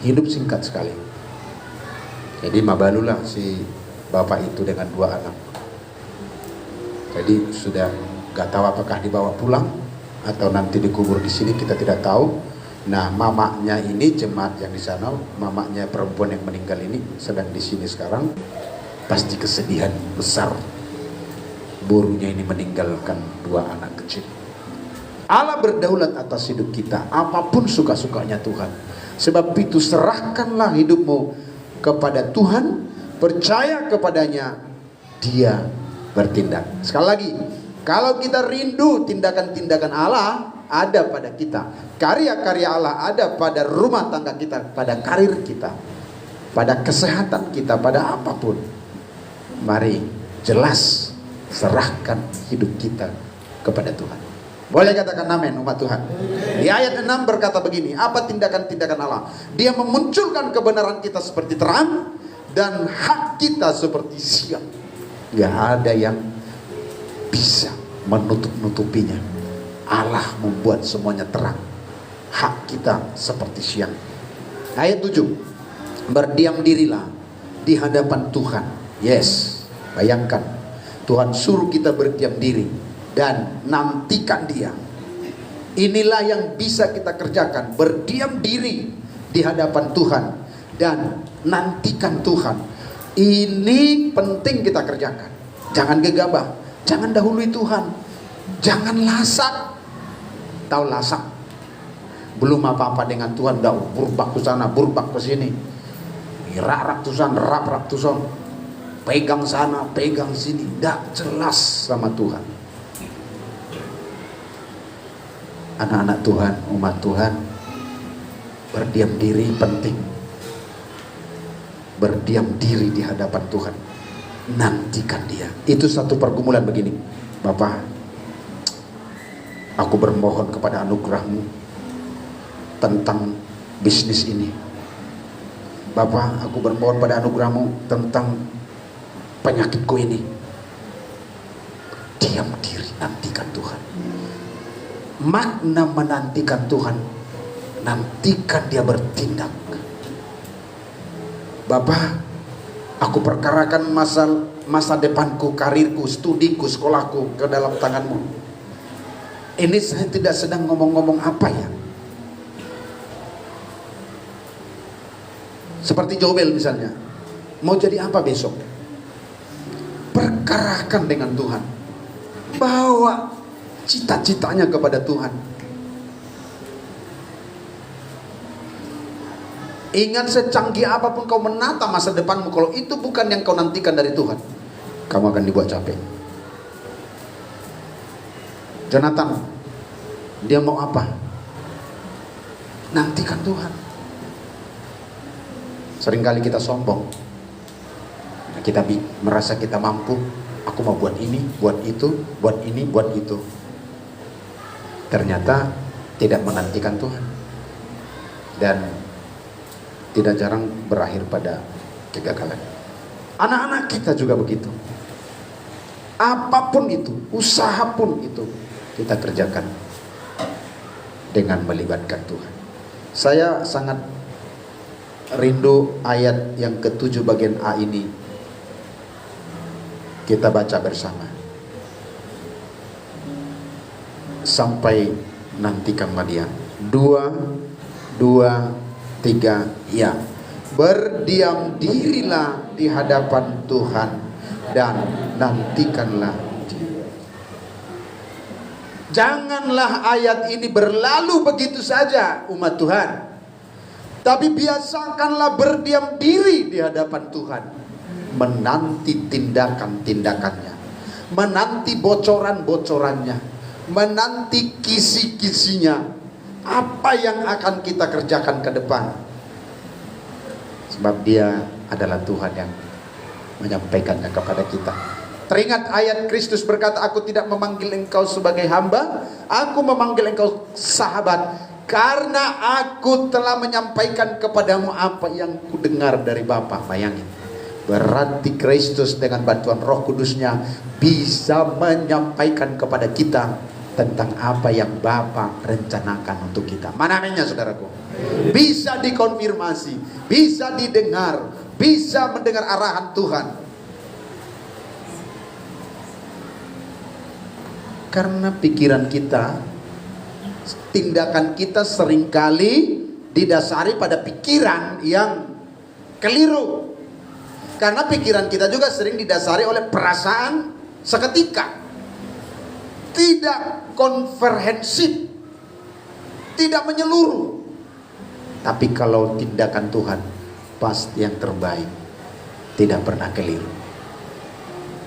Hidup singkat sekali. Jadi mabalulah si bapak itu dengan 2 anak. Jadi sudah gak tahu apakah dibawa pulang atau nanti dikubur di sini, kita tidak tahu. Nah, mamanya ini jemaat yang di sana, mamanya perempuan yang meninggal ini sedang di sini sekarang. Pasti kesedihan besar. Burunya ini meninggalkan 2 anak kecil. Allah berdaulat atas hidup kita, apapun suka-sukanya Tuhan. Sebab itu serahkanlah hidupmu kepada Tuhan, percaya kepadanya, Dia bertindak. Sekali lagi, kalau kita rindu tindakan-tindakan Allah ada pada kita, karya-karya Allah ada pada rumah tangga kita, pada karir kita, pada kesehatan kita, pada apapun, mari jelas serahkan hidup kita kepada Tuhan. Boleh katakan amin umat Tuhan. Di ayat 6 berkata begini, apa tindakan-tindakan Allah? Dia memunculkan kebenaran kita seperti terang dan hak kita seperti siang. Gak ada yang bisa menutup-nutupinya. Allah membuat semuanya terang. Hak kita seperti siang. Ayat 7, berdiam dirilah di hadapan Tuhan Yes, bayangkan Tuhan suruh kita berdiam diri dan nantikan Dia. Inilah yang bisa kita kerjakan, berdiam diri di hadapan Tuhan dan nantikan Tuhan. Ini penting kita kerjakan. Jangan gegabah, jangan dahului Tuhan, jangan lasak. Tahu lasak? Belum apa-apa dengan Tuhan, dah burbak ke sana, burbak ke sini, rak tusan, rak tusan, pegang sana, pegang sini, dak jelas sama Tuhan. Anak-anak Tuhan, umat Tuhan, berdiam diri penting. Berdiam diri di hadapan Tuhan, nantikan Dia. Itu satu pergumulan begini, Bapak, aku bermohon kepada anugerah-Mu tentang bisnis ini. Bapak, aku bermohon pada anugerah-Mu tentang penyakitku ini. Diam diri, nantikan Tuhan. Makna menantikan Tuhan, nantikan Dia bertindak. Bapak, aku perkarakan masa depanku, karirku, studiku, sekolahku ke dalam tangan-Mu. Ini saya tidak sedang ngomong-ngomong apa ya. Seperti Jobel misalnya, mau jadi apa besok? Perkarakan dengan Tuhan, bawa cita-citanya kepada Tuhan. Ingat, secanggih apapun kau menata masa depanmu, kalau itu bukan yang kau nantikan dari Tuhan, kamu akan dibuat capek. Jonathan, dia mau apa? Nantikan Tuhan. Seringkali kita sombong, kita merasa kita mampu. Aku mau buat ini, buat itu, buat ini, buat itu. Ternyata tidak menantikan Tuhan, dan tidak jarang berakhir pada kegagalan. Anak-anak kita juga begitu. Apapun itu, usaha pun itu, kita kerjakan dengan melibatkan Tuhan. Saya sangat rindu ayat yang ke-7 bagian A ini. Kita baca bersama. Sampai nantikanlah Dia. 2, 3, ya. Berdiam dirilah di hadapan Tuhan dan nantikanlah Dia. Janganlah ayat ini berlalu begitu saja, umat Tuhan. Tapi biasakanlah berdiam diri di hadapan Tuhan, menanti tindakan-tindakannya, menanti bocoran-bocorannya, menanti kisi-kisinya, apa yang akan kita kerjakan ke depan. Sebab Dia adalah Tuhan yang menyampaikannya kepada kita. Teringat ayat Kristus berkata, aku tidak memanggil engkau sebagai hamba, aku memanggil engkau sahabat, karena aku telah menyampaikan kepadamu apa yang kudengar dari Bapa. Bayangin, berarti Kristus dengan bantuan Roh Kudusnya bisa menyampaikan kepada kita tentang apa yang Bapa rencanakan untuk kita. Mana aminnya, saudaraku? Bisa dikonfirmasi, bisa didengar, bisa mendengar arahan Tuhan. Karena pikiran kita, tindakan kita seringkali didasari pada pikiran yang keliru. Karena pikiran kita juga sering didasari oleh perasaan seketika, tidak komprehensif, tidak menyeluruh. Tapi kalau tindakan Tuhan pasti yang terbaik, tidak pernah keliru.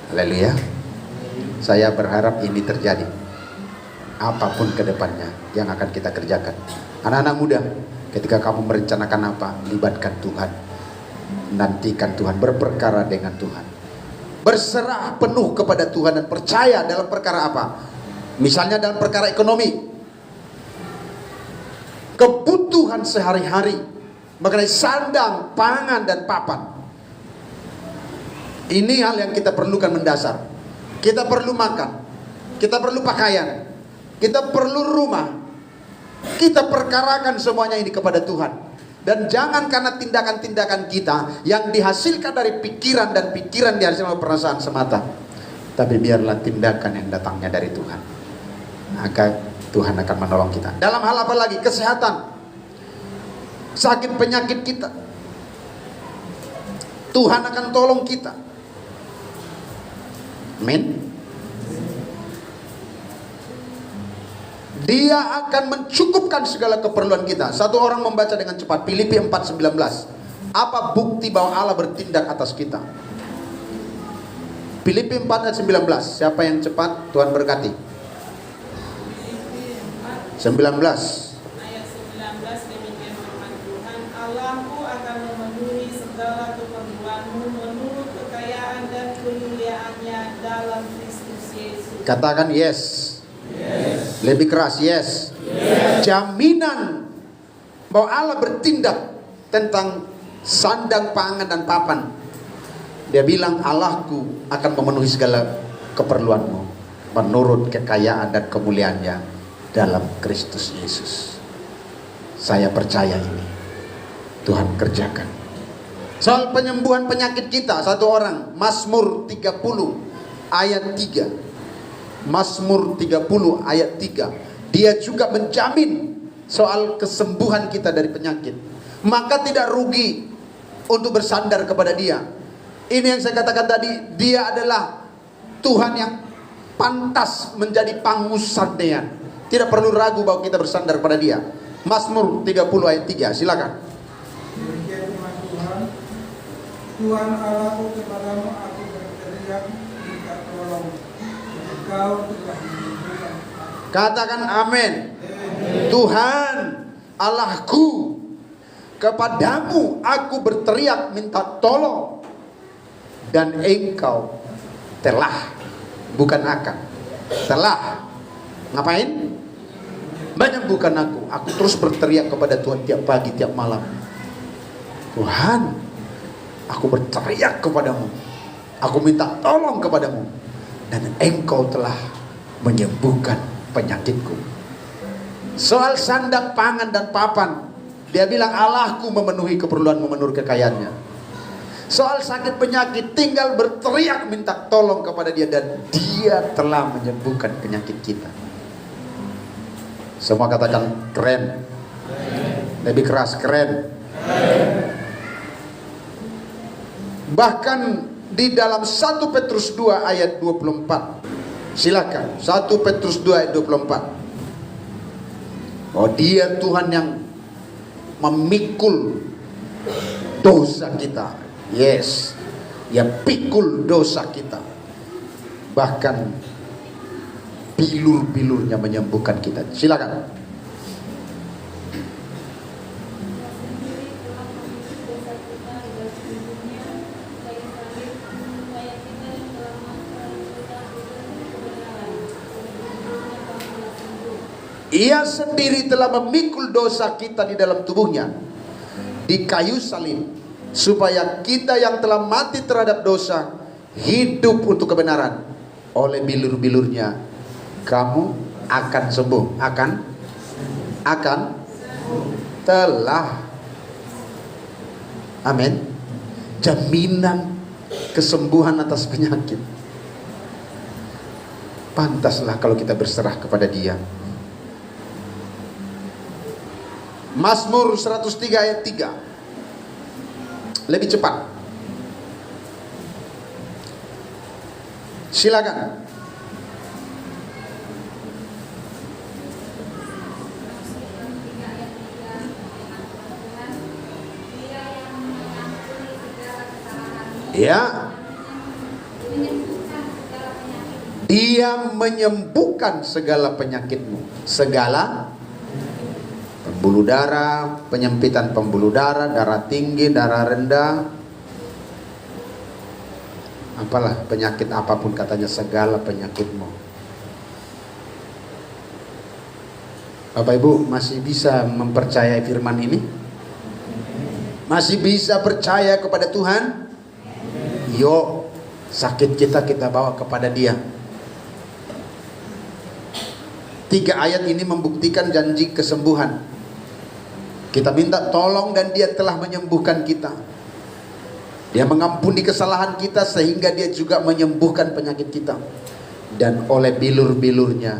Haleluya. Saya berharap ini terjadi apapun ke depannya yang akan kita kerjakan. Anak-anak muda, ketika kamu merencanakan apa, libatkan Tuhan, nantikan Tuhan, berperkara dengan Tuhan, berserah penuh kepada Tuhan dan percaya dalam perkara apa. Misalnya dalam perkara ekonomi, kebutuhan sehari-hari mengenai sandang, pangan, dan papan. Ini hal yang kita perlukan mendasar. Kita perlu makan, kita perlu pakaian, kita perlu rumah. Kita perkarakan semuanya ini kepada Tuhan. Dan jangan karena tindakan-tindakan kita yang dihasilkan dari pikiran, dan pikiran dihasilkan oleh perasaan semata, tapi biarlah tindakan yang datangnya dari Tuhan. Maka Tuhan akan menolong kita. Dalam hal apa lagi? Kesehatan, sakit penyakit kita, Tuhan akan tolong kita. Amin. Dia akan mencukupkan segala keperluan kita. Satu orang membaca dengan cepat Filipi 4:19. Apa bukti bahwa Allah bertindak atas kita? Filipi 4:19. Siapa yang cepat? Tuhan berkati. 19. Ayat 19, demikian firman Tuhan, Allahku akan memenuhi segala keperluanmu menurut kekayaan dan kemuliaannya dalam Kristus Yesus. Katakan yes. Yes. Lebih keras yes. Yes. Jaminan bahwa Allah bertindak tentang sandang, pangan, dan papan. Dia bilang Allahku akan memenuhi segala keperluanmu menurut kekayaan dan kemuliaannya dalam Kristus Yesus. Saya percaya ini Tuhan kerjakan. Soal penyembuhan penyakit kita, satu orang, Mazmur 30 ayat 3. Mazmur 30 ayat 3. Dia juga menjamin soal kesembuhan kita dari penyakit. Maka tidak rugi untuk bersandar kepada dia. Ini yang saya katakan tadi, dia adalah Tuhan yang pantas menjadi pangusandaian. Tidak perlu ragu bahwa kita bersandar pada dia. Mazmur 30 ayat 3, silakan. Demikian firman Tuhan, Tuhan Allahku, kepadamu aku berteriak minta tolong. Engkau telah menyembuhkan aku. Katakan amin. Tuhan Allahku, kepadamu aku berteriak minta tolong, dan Engkau telah, bukan akan, telah ngapain? Menyembuhkan aku. Aku terus berteriak kepada Tuhan tiap pagi, tiap malam. Tuhan, aku berteriak kepadamu, aku minta tolong kepadamu, dan Engkau telah menyembuhkan penyakitku. Soal sandang, pangan, dan papan, dia bilang Allahku memenuhi keperluanmu menurut kekayaannya. Soal sakit penyakit, tinggal berteriak minta tolong kepada dia, dan dia telah menyembuhkan penyakit kita. Semua katakan keren. Lebih keras, keren. Bahkan di dalam 1 Petrus 2 ayat 24. Silakan, 1 Petrus 2 ayat 24. Oh, dia Tuhan yang memikul dosa kita. Yes, dia pikul dosa kita. Bahkan bilur-bilurnya menyembuhkan kita. Silakan. Ia sendiri telah memikul dosa kita di dalam tubuhnya di kayu salib, supaya kita yang telah mati terhadap dosa hidup untuk kebenaran. Oleh bilur-bilurnya kamu akan sembuh. Akan telah. Amin. Jaminan kesembuhan atas penyakit. Pantaslah kalau kita berserah kepada dia. Mazmur 103 ayat 3. Lebih cepat. Silakan. Ya. Dia menyembuhkan segala penyakitmu. Segala pembuluh darah, penyempitan pembuluh darah, darah tinggi, darah rendah, apalah penyakit apapun, katanya segala penyakitmu. Bapak Ibu masih bisa mempercayai firman ini? Masih bisa percaya kepada Tuhan? Yuk, sakit kita bawa kepada dia. 3 ayat ini membuktikan janji kesembuhan. Kita minta tolong dan Dia telah menyembuhkan kita. Dia mengampuni kesalahan kita sehingga Dia juga menyembuhkan penyakit kita. Dan oleh bilur-bilurnya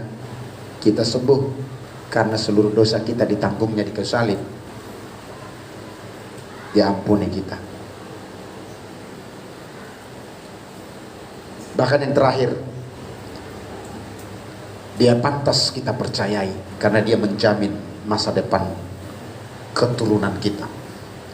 kita sembuh, karena seluruh dosa kita ditanggungnya di kayu salib. Dia ampuni kita. Bahkan yang terakhir, Dia pantas kita percayai karena Dia menjamin masa depan keturunan kita.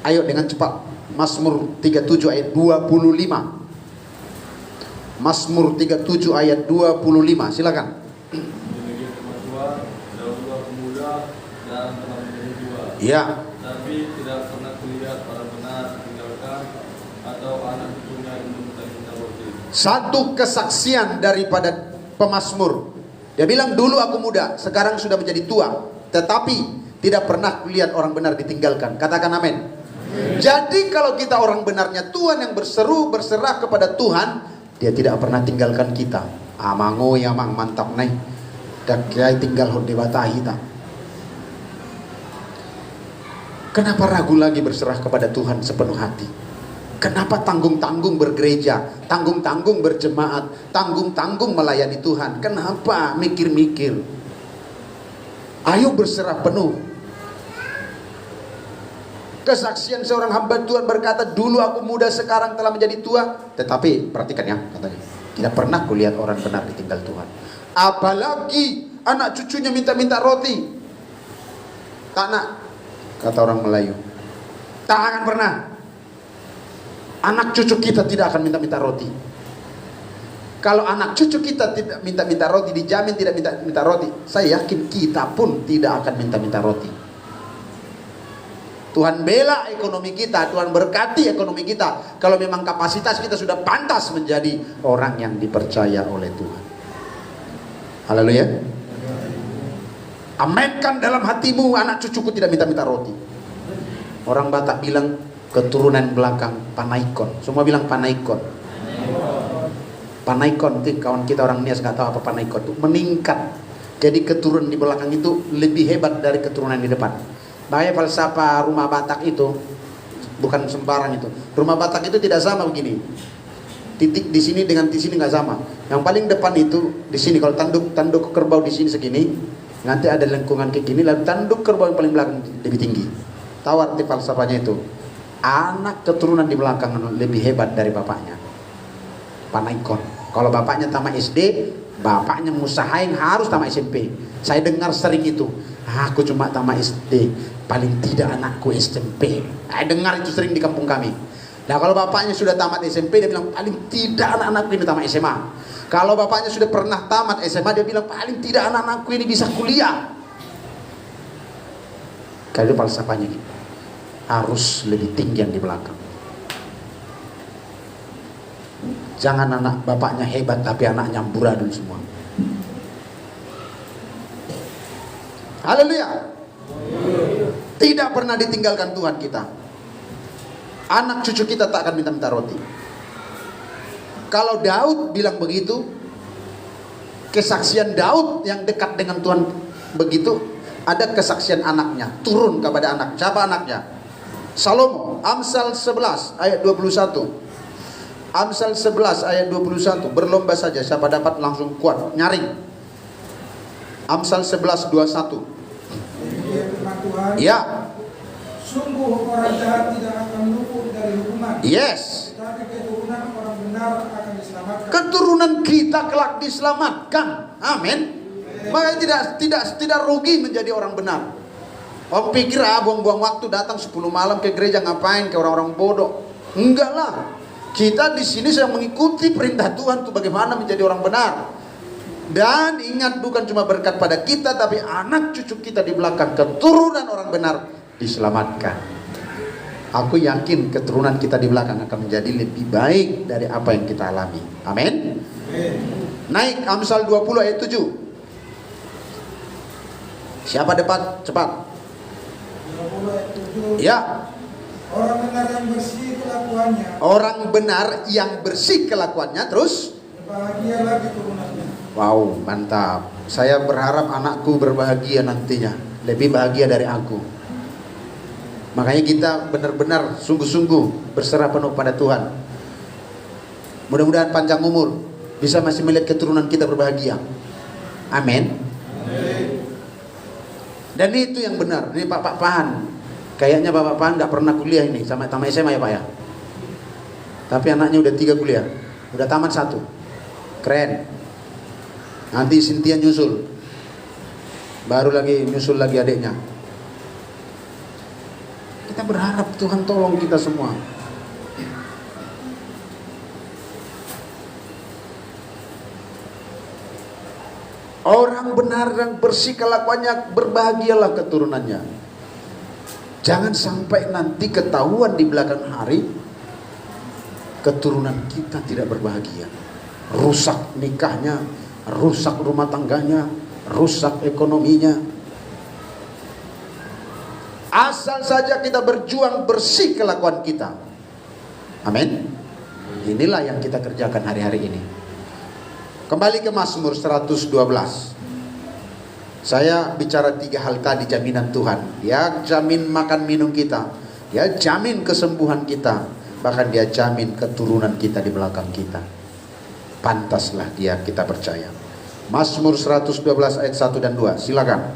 Ayo dengan cepat, Mazmur 37 ayat 25. Mazmur 37 ayat 25, silakan. Demikian kemajuan, dahulu aku muda dan telah menjadi tua. Ya. Tapi tidak pernah kulihat orang benar ditinggalkan atau anak cucunya yang meminta roti. Satu kesaksian daripada pemazmur. Dia bilang, dulu aku muda, sekarang sudah menjadi tua, tetapi tidak pernah kulihat orang benar ditinggalkan. Katakan amin. Jadi kalau kita orang benarnya Tuhan yang berserah kepada Tuhan, Dia tidak pernah tinggalkan kita. Amango ya mang mantap nih. Dan kiai tinggal di batahi tak. Kenapa ragu lagi berserah kepada Tuhan sepenuh hati? Kenapa tanggung-tanggung bergereja, tanggung-tanggung berjemaat, tanggung-tanggung melayani Tuhan? Kenapa mikir-mikir? Ayo berserah penuh. Kesaksian seorang hamba Tuhan berkata, dulu aku muda, sekarang telah menjadi tua. Tetapi perhatikan ya, katanya, tidak pernah kulihat orang benar ditinggal Tuhan. Apalagi anak cucunya minta-minta roti. Tak nak, kata orang Melayu. Tak akan pernah. Anak cucu kita tidak akan minta-minta roti. Kalau anak cucu kita tidak minta-minta roti, dijamin tidak minta-minta roti. Saya yakin kita pun tidak akan minta-minta roti. Tuhan bela ekonomi kita, Tuhan berkati ekonomi kita. Kalau memang kapasitas kita sudah pantas menjadi orang yang dipercaya oleh Tuhan. Haleluya. Aminkan dalam hatimu, anak cucuku tidak minta-minta roti. Orang Batak bilang keturunan belakang panaikon. Semua bilang panaikon. Panaikon itu kawan kita orang Nias nggak tahu apa panaikon itu, meningkat. Jadi keturunan di belakang itu lebih hebat dari keturunan di depan. Bahaya falsafah rumah Batak itu bukan sembarang itu. Rumah Batak itu tidak sama begini. Titik di sini dengan di sini nggak sama. Yang paling depan itu di sini, kalau tanduk kerbau di sini segini, nanti ada lengkungan kayak gini, lalu tanduk kerbau yang paling belakang lebih tinggi. Tahu arti falsafahnya itu? Anak keturunan di belakang lebih hebat dari bapaknya. Panaikon. Kalau bapaknya tamat SD, bapaknya musahain harus tamat SMP. Saya dengar sering itu. Aku cuma tamat SD, paling tidak anakku SMP. Saya dengar itu sering di kampung kami. Nah kalau bapaknya sudah tamat SMP, dia bilang paling tidak anak-anakku ini tamat SMA. Kalau bapaknya sudah pernah tamat SMA, dia bilang paling tidak anak-anakku ini bisa kuliah. Kalau falsafahnya gitu, harus lebih tinggi yang di belakang. Jangan anak bapaknya hebat tapi anaknya amburadul semua. Haleluya. Tidak pernah ditinggalkan Tuhan kita. Anak cucu kita tak akan minta-minta roti. Kalau Daud bilang begitu, kesaksian Daud yang dekat dengan Tuhan begitu, ada kesaksian anaknya turun kepada anak. Siapa anaknya? Salomo. Amsal 11 ayat 21. Amsal 11 ayat 21. Berlomba saja siapa dapat langsung kuat nyaring. Amsal 11:21. Tuhan, Ya. sungguh orang jahat tidak akan luput dari hukuman. Yes. Tetapi keturunan orang benar akan diselamatkan. Keturunan kita kelak diselamatkan. Amin. Makanya tidak rugi menjadi orang benar. Om pikir buang-buang waktu datang 10 malam ke gereja ngapain, ke orang-orang bodoh. Enggak lah. Kita di sini sedang mengikuti perintah Tuhan untuk bagaimana menjadi orang benar. Dan ingat, bukan cuma berkat pada kita, tapi anak cucu kita di belakang, keturunan orang benar diselamatkan. Aku yakin keturunan kita di belakang akan menjadi lebih baik dari apa yang kita alami. Amin. Naik Amsal 20 ayat 7. Siapa depan? Cepat. 20 ayat 7. Ya. Orang benar yang bersih kelakuannya. Orang benar yang bersih kelakuannya. Terus? Bahagialah keturunannya. Wow, mantap. Saya berharap anakku berbahagia nantinya, lebih bahagia dari aku. Makanya kita benar-benar sungguh-sungguh berserah penuh pada Tuhan. Mudah-mudahan panjang umur, bisa masih melihat keturunan kita berbahagia. Amin. Dan itu yang benar. Ini Pak Pahan, kayaknya Bapak Pahan nggak pernah kuliah ini sama SMA ya Pak ya. Tapi anaknya udah 3 kuliah, udah tamat 1. Keren. Nanti Cynthia nyusul, baru lagi nyusul lagi adiknya. Kita berharap Tuhan tolong kita semua. Orang benar dan bersih kelakuannya, berbahagialah keturunannya. Jangan sampai nanti ketahuan di belakang hari keturunan kita tidak berbahagia. Rusak nikahnya, rusak rumah tangganya, rusak ekonominya. Asal saja kita berjuang bersih kelakuan kita. Amin. Inilah yang kita kerjakan hari-hari ini. Kembali ke Mazmur 112. Saya bicara 3 hal tadi, jaminan Tuhan. Dia jamin makan minum kita, Dia jamin kesembuhan kita, bahkan Dia jamin keturunan kita di belakang kita. Pantaslah Dia kita percaya. Mazmur 112 ayat 1 dan 2. Silakan.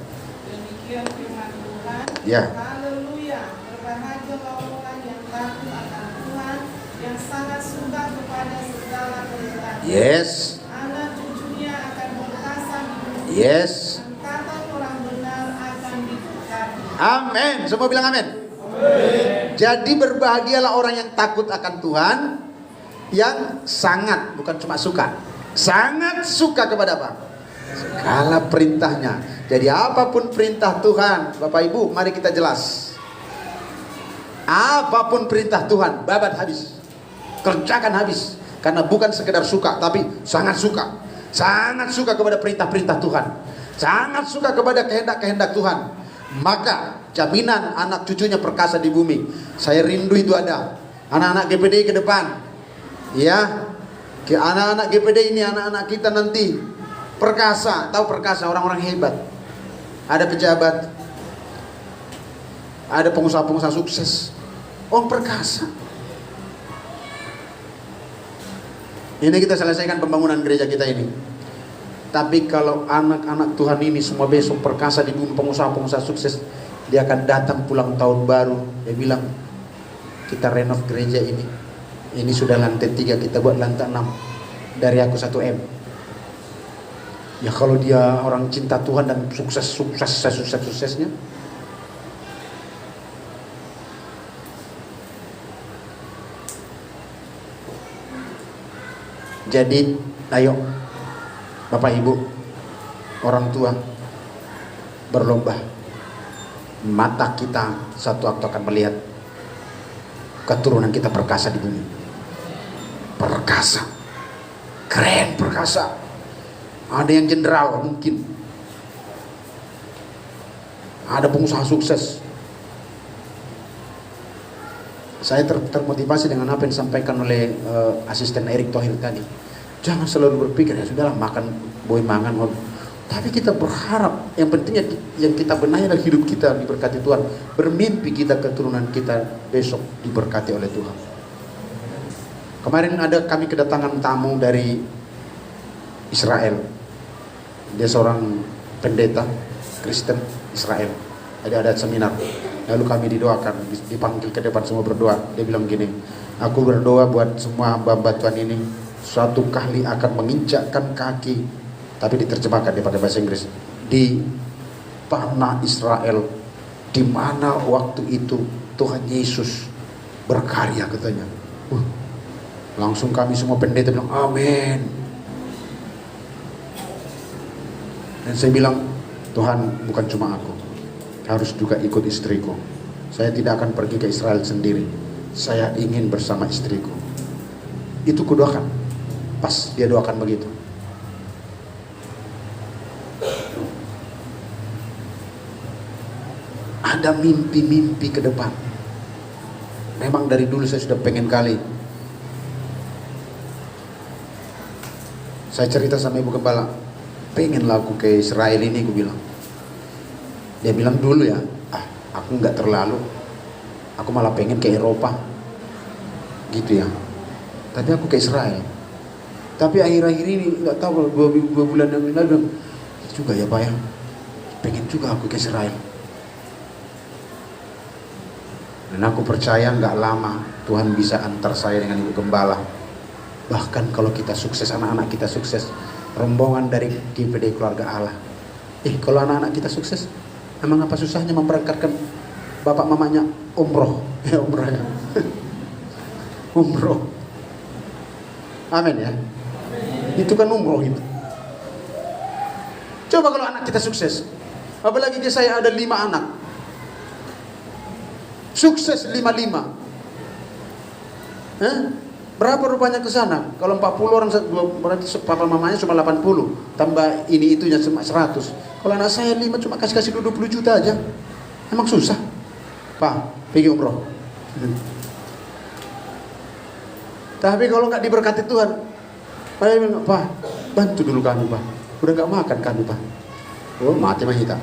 Demikian firman Tuhan. Ya. Haleluya. Berbahagialah orang yang takut akan Tuhan, yang sangat suka kepada segala perintah. Yes. Anak cucunya akan berkasa di bumi. Yes. Dan kata orang benar akan diberkati. Amin. Semua bilang amin. Jadi berbahagialah orang yang takut akan Tuhan, yang sangat, bukan cuma suka, sangat suka kepada apa? Segala perintahnya. Jadi apapun perintah Tuhan, Bapak Ibu, mari kita jelas. Apapun perintah Tuhan, babat habis, kerjakan habis. Karena bukan sekedar suka, tapi sangat suka. Sangat suka kepada perintah-perintah Tuhan, sangat suka kepada kehendak-kehendak Tuhan. Maka jaminan anak cucunya perkasa di bumi. Saya rindu itu ada. Anak-anak GPD ke depan, ya, anak-anak GPD ini, anak-anak kita nanti perkasa. Tahu perkasa, orang-orang hebat. Ada pejabat, ada pengusaha-pengusaha sukses. Oh, perkasa. Ini kita selesaikan pembangunan gereja kita ini. Tapi kalau anak-anak Tuhan ini semua besok perkasa di bumi, pengusaha-pengusaha sukses, dia akan datang pulang tahun baru, dia bilang, kita renov gereja ini. Ini sudah lantai 3, kita buat lantai 6. Dari aku 1M. Ya kalau dia orang cinta Tuhan dan suksesnya. Jadi ayo Bapak Ibu, orang tua, berlomba. Mata kita satu waktu akan melihat keturunan kita perkasa di bumi. Perkasa, keren perkasa. Ada yang jenderal mungkin, ada pengusaha sukses. Saya termotivasi dengan apa yang disampaikan oleh asisten Erick Thohir tadi. Jangan selalu berpikir, ya sudahlah makan boy mangan. Tapi kita berharap, yang pentingnya yang kita benahi adalah hidup kita diberkati Tuhan. Bermimpi kita keturunan kita besok diberkati oleh Tuhan. Kemarin kami kedatangan tamu dari Israel. Dia seorang pendeta Kristen Israel. Jadi ada seminar. Lalu kami didoakan, dipanggil ke depan semua berdoa. Dia bilang gini, aku berdoa buat semua hamba Tuhan ini, suatu kali akan menginjakkan kaki, tapi diterjemahkan dia pakai bahasa Inggris, di tanah Israel, di mana waktu itu Tuhan Yesus berkarya katanya. Langsung kami semua pendeta bilang amin. Dan saya bilang, Tuhan, bukan cuma aku, harus juga ikut istriku. Saya tidak akan pergi ke Israel sendiri. Saya ingin bersama istriku. Itu kudoakan. Pas dia doakan begitu. Ada mimpi-mimpi ke depan. Memang dari dulu saya sudah pengen kali. Saya cerita sama ibu gembala, pengenlah aku ke Israel ini, aku bilang. Dia bilang dulu ya, aku nggak terlalu. Aku malah pengen ke Eropa, gitu ya. Tapi aku ke Israel. Tapi akhir-akhir ini nggak tahu, 2 bulan yang lalu juga ya Pak ya, pengen juga aku ke Israel. Dan aku percaya nggak lama Tuhan bisa antar saya dengan Ibu Gembala. Bahkan kalau kita sukses, anak-anak kita sukses, rombongan dari GPD Keluarga Allah. Kalau anak-anak kita sukses, emang apa susahnya memberangkatkan bapak mamanya umroh? Ya umroh ya. Umroh. Amin ya. Itu kan umroh itu. Coba kalau anak kita sukses. Apalagi saya ada 5 anak. Sukses 5. Berapa rupanya ke sana? Kalau 40 orang, berarti papa mamanya cuma 80. Tambah ini itunya cuma 100. Kalau anak saya 5 cuma kasih 20 juta aja. Emang susah? Pak, pergi umroh. Tapi kalau nggak diberkati Tuhan, Pak, bantu dulu kami Pak. Udah nggak makan kami Pak. Oh, mati mah kita.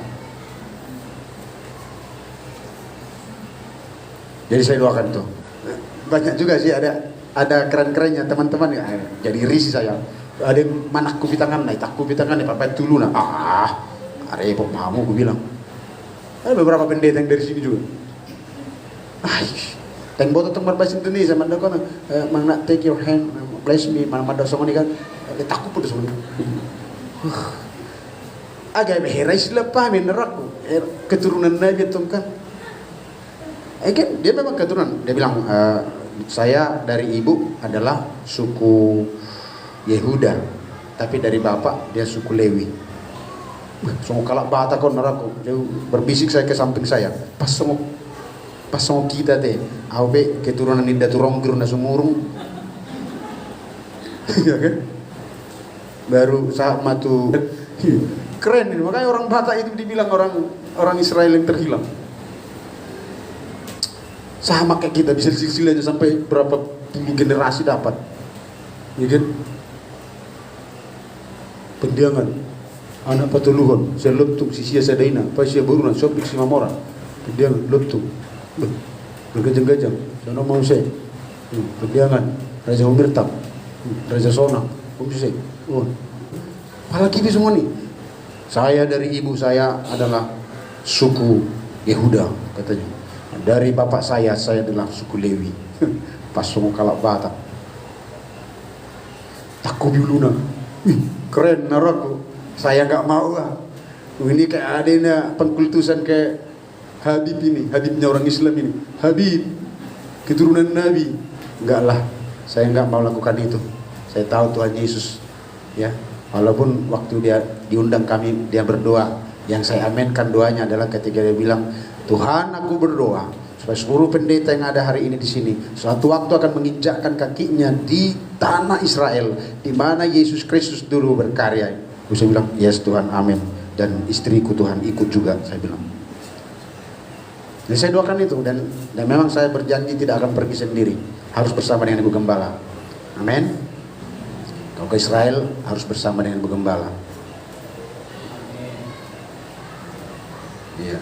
Jadi saya doakan tuh. Banyak juga sih ada keren-kerennya teman-teman ya. Jadi risih saya. Ada manakku bitangan naik, takku bitangan nih papai dulu nah. Repot mamu gue bilang. Ada beberapa pendeta yang dari sini juga. Dan boto tong berbahasa Indonesia, mana kau mana take your hand, bless me, mana songo ni kan, takut pun songo. Agak berherai siapa menerak keturunan Nabi itu kan. Kan dia memang keturunan. Dia bilang saya dari ibu adalah suku Yehuda, tapi dari bapak dia suku Lewi. Songo kalak bata kau neraku, dia berbisik saya ke samping saya, pas songo kita teh, awe keturunan Indah turong geruna sumurung, ya kan? Baru sama tuh, keren ini. Makanya orang Batak itu dibilang orang Israel yang terhilang. Sama kayak kita bisa silsilah aja sampai berapa puluh generasi dapat, ya kan? Pendiangan, anak patuluhon, saya lutung sisia sadaina, pas saya baru nak sopik si mamora, pendiangan lutung. Bergajang-gajang, sono mau saya, pendiangan, Raja Umirtam, Raja Sona, saya, apalagi ini semua nih. Saya dari ibu saya adalah suku Yehuda katanya. Dari bapak saya adalah suku Lewi. Pas semua kalak Batak. Takku biluna, keren naraku. Saya nggak mau lah. Ini kayak adanya pengkultusan kayak Habib ini, Habibnya orang Islam ini, Habib, keturunan Nabi. Enggak lah, saya enggak mau lakukan itu. Saya tahu Tuhan Yesus, ya. Walaupun waktu dia diundang kami, dia berdoa. Yang saya aminkan doanya adalah ketika dia bilang, Tuhan aku berdoa supaya seluruh pendeta yang ada hari ini di sini, suatu waktu akan menginjakkan kakinya di tanah Israel, di mana Yesus Kristus dulu berkarya. Saya bilang, yes Tuhan, amin. Dan istriku Tuhan ikut juga, saya bilang. Jadi saya doakan itu dan memang saya berjanji tidak akan pergi sendiri, harus bersama dengan Ibu Gembala. Amin. Kalau ke Israel harus bersama dengan Ibu Gembala. Iya.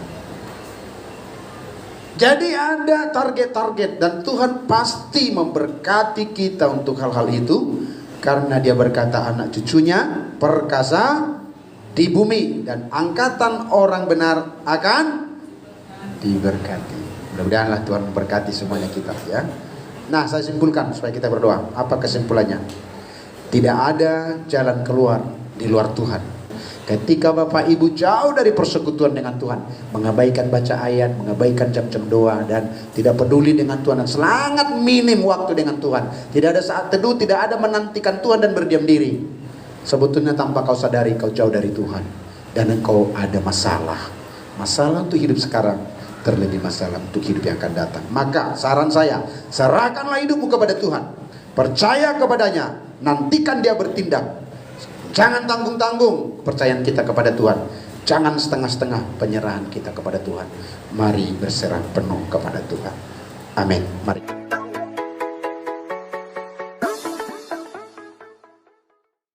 Jadi ada target-target dan Tuhan pasti memberkati kita untuk hal-hal itu karena Dia berkata anak cucunya perkasa di bumi dan angkatan orang benar akan diberkati. Mudah-mudahanlah Tuhan memberkati semuanya kita ya. Nah, saya simpulkan supaya kita berdoa. Apa kesimpulannya? Tidak ada jalan keluar di luar Tuhan. Ketika Bapak Ibu jauh dari persekutuan dengan Tuhan, mengabaikan baca ayat, mengabaikan jam-jam doa dan tidak peduli dengan Tuhan dan sangat minim waktu dengan Tuhan. Tidak ada saat teduh, tidak ada menantikan Tuhan dan berdiam diri. Sebetulnya tanpa kau sadari kau jauh dari Tuhan dan engkau ada masalah. Masalah untuk hidup sekarang, terlebih masalah untuk hidup yang akan datang. Maka saran saya, serahkanlah hidupmu kepada Tuhan, percaya kepadanya, nantikan Dia bertindak. Jangan tanggung-tanggung kepercayaan kita kepada Tuhan, jangan setengah-setengah penyerahan kita kepada Tuhan. Mari berserah penuh kepada Tuhan. Amin. Mari.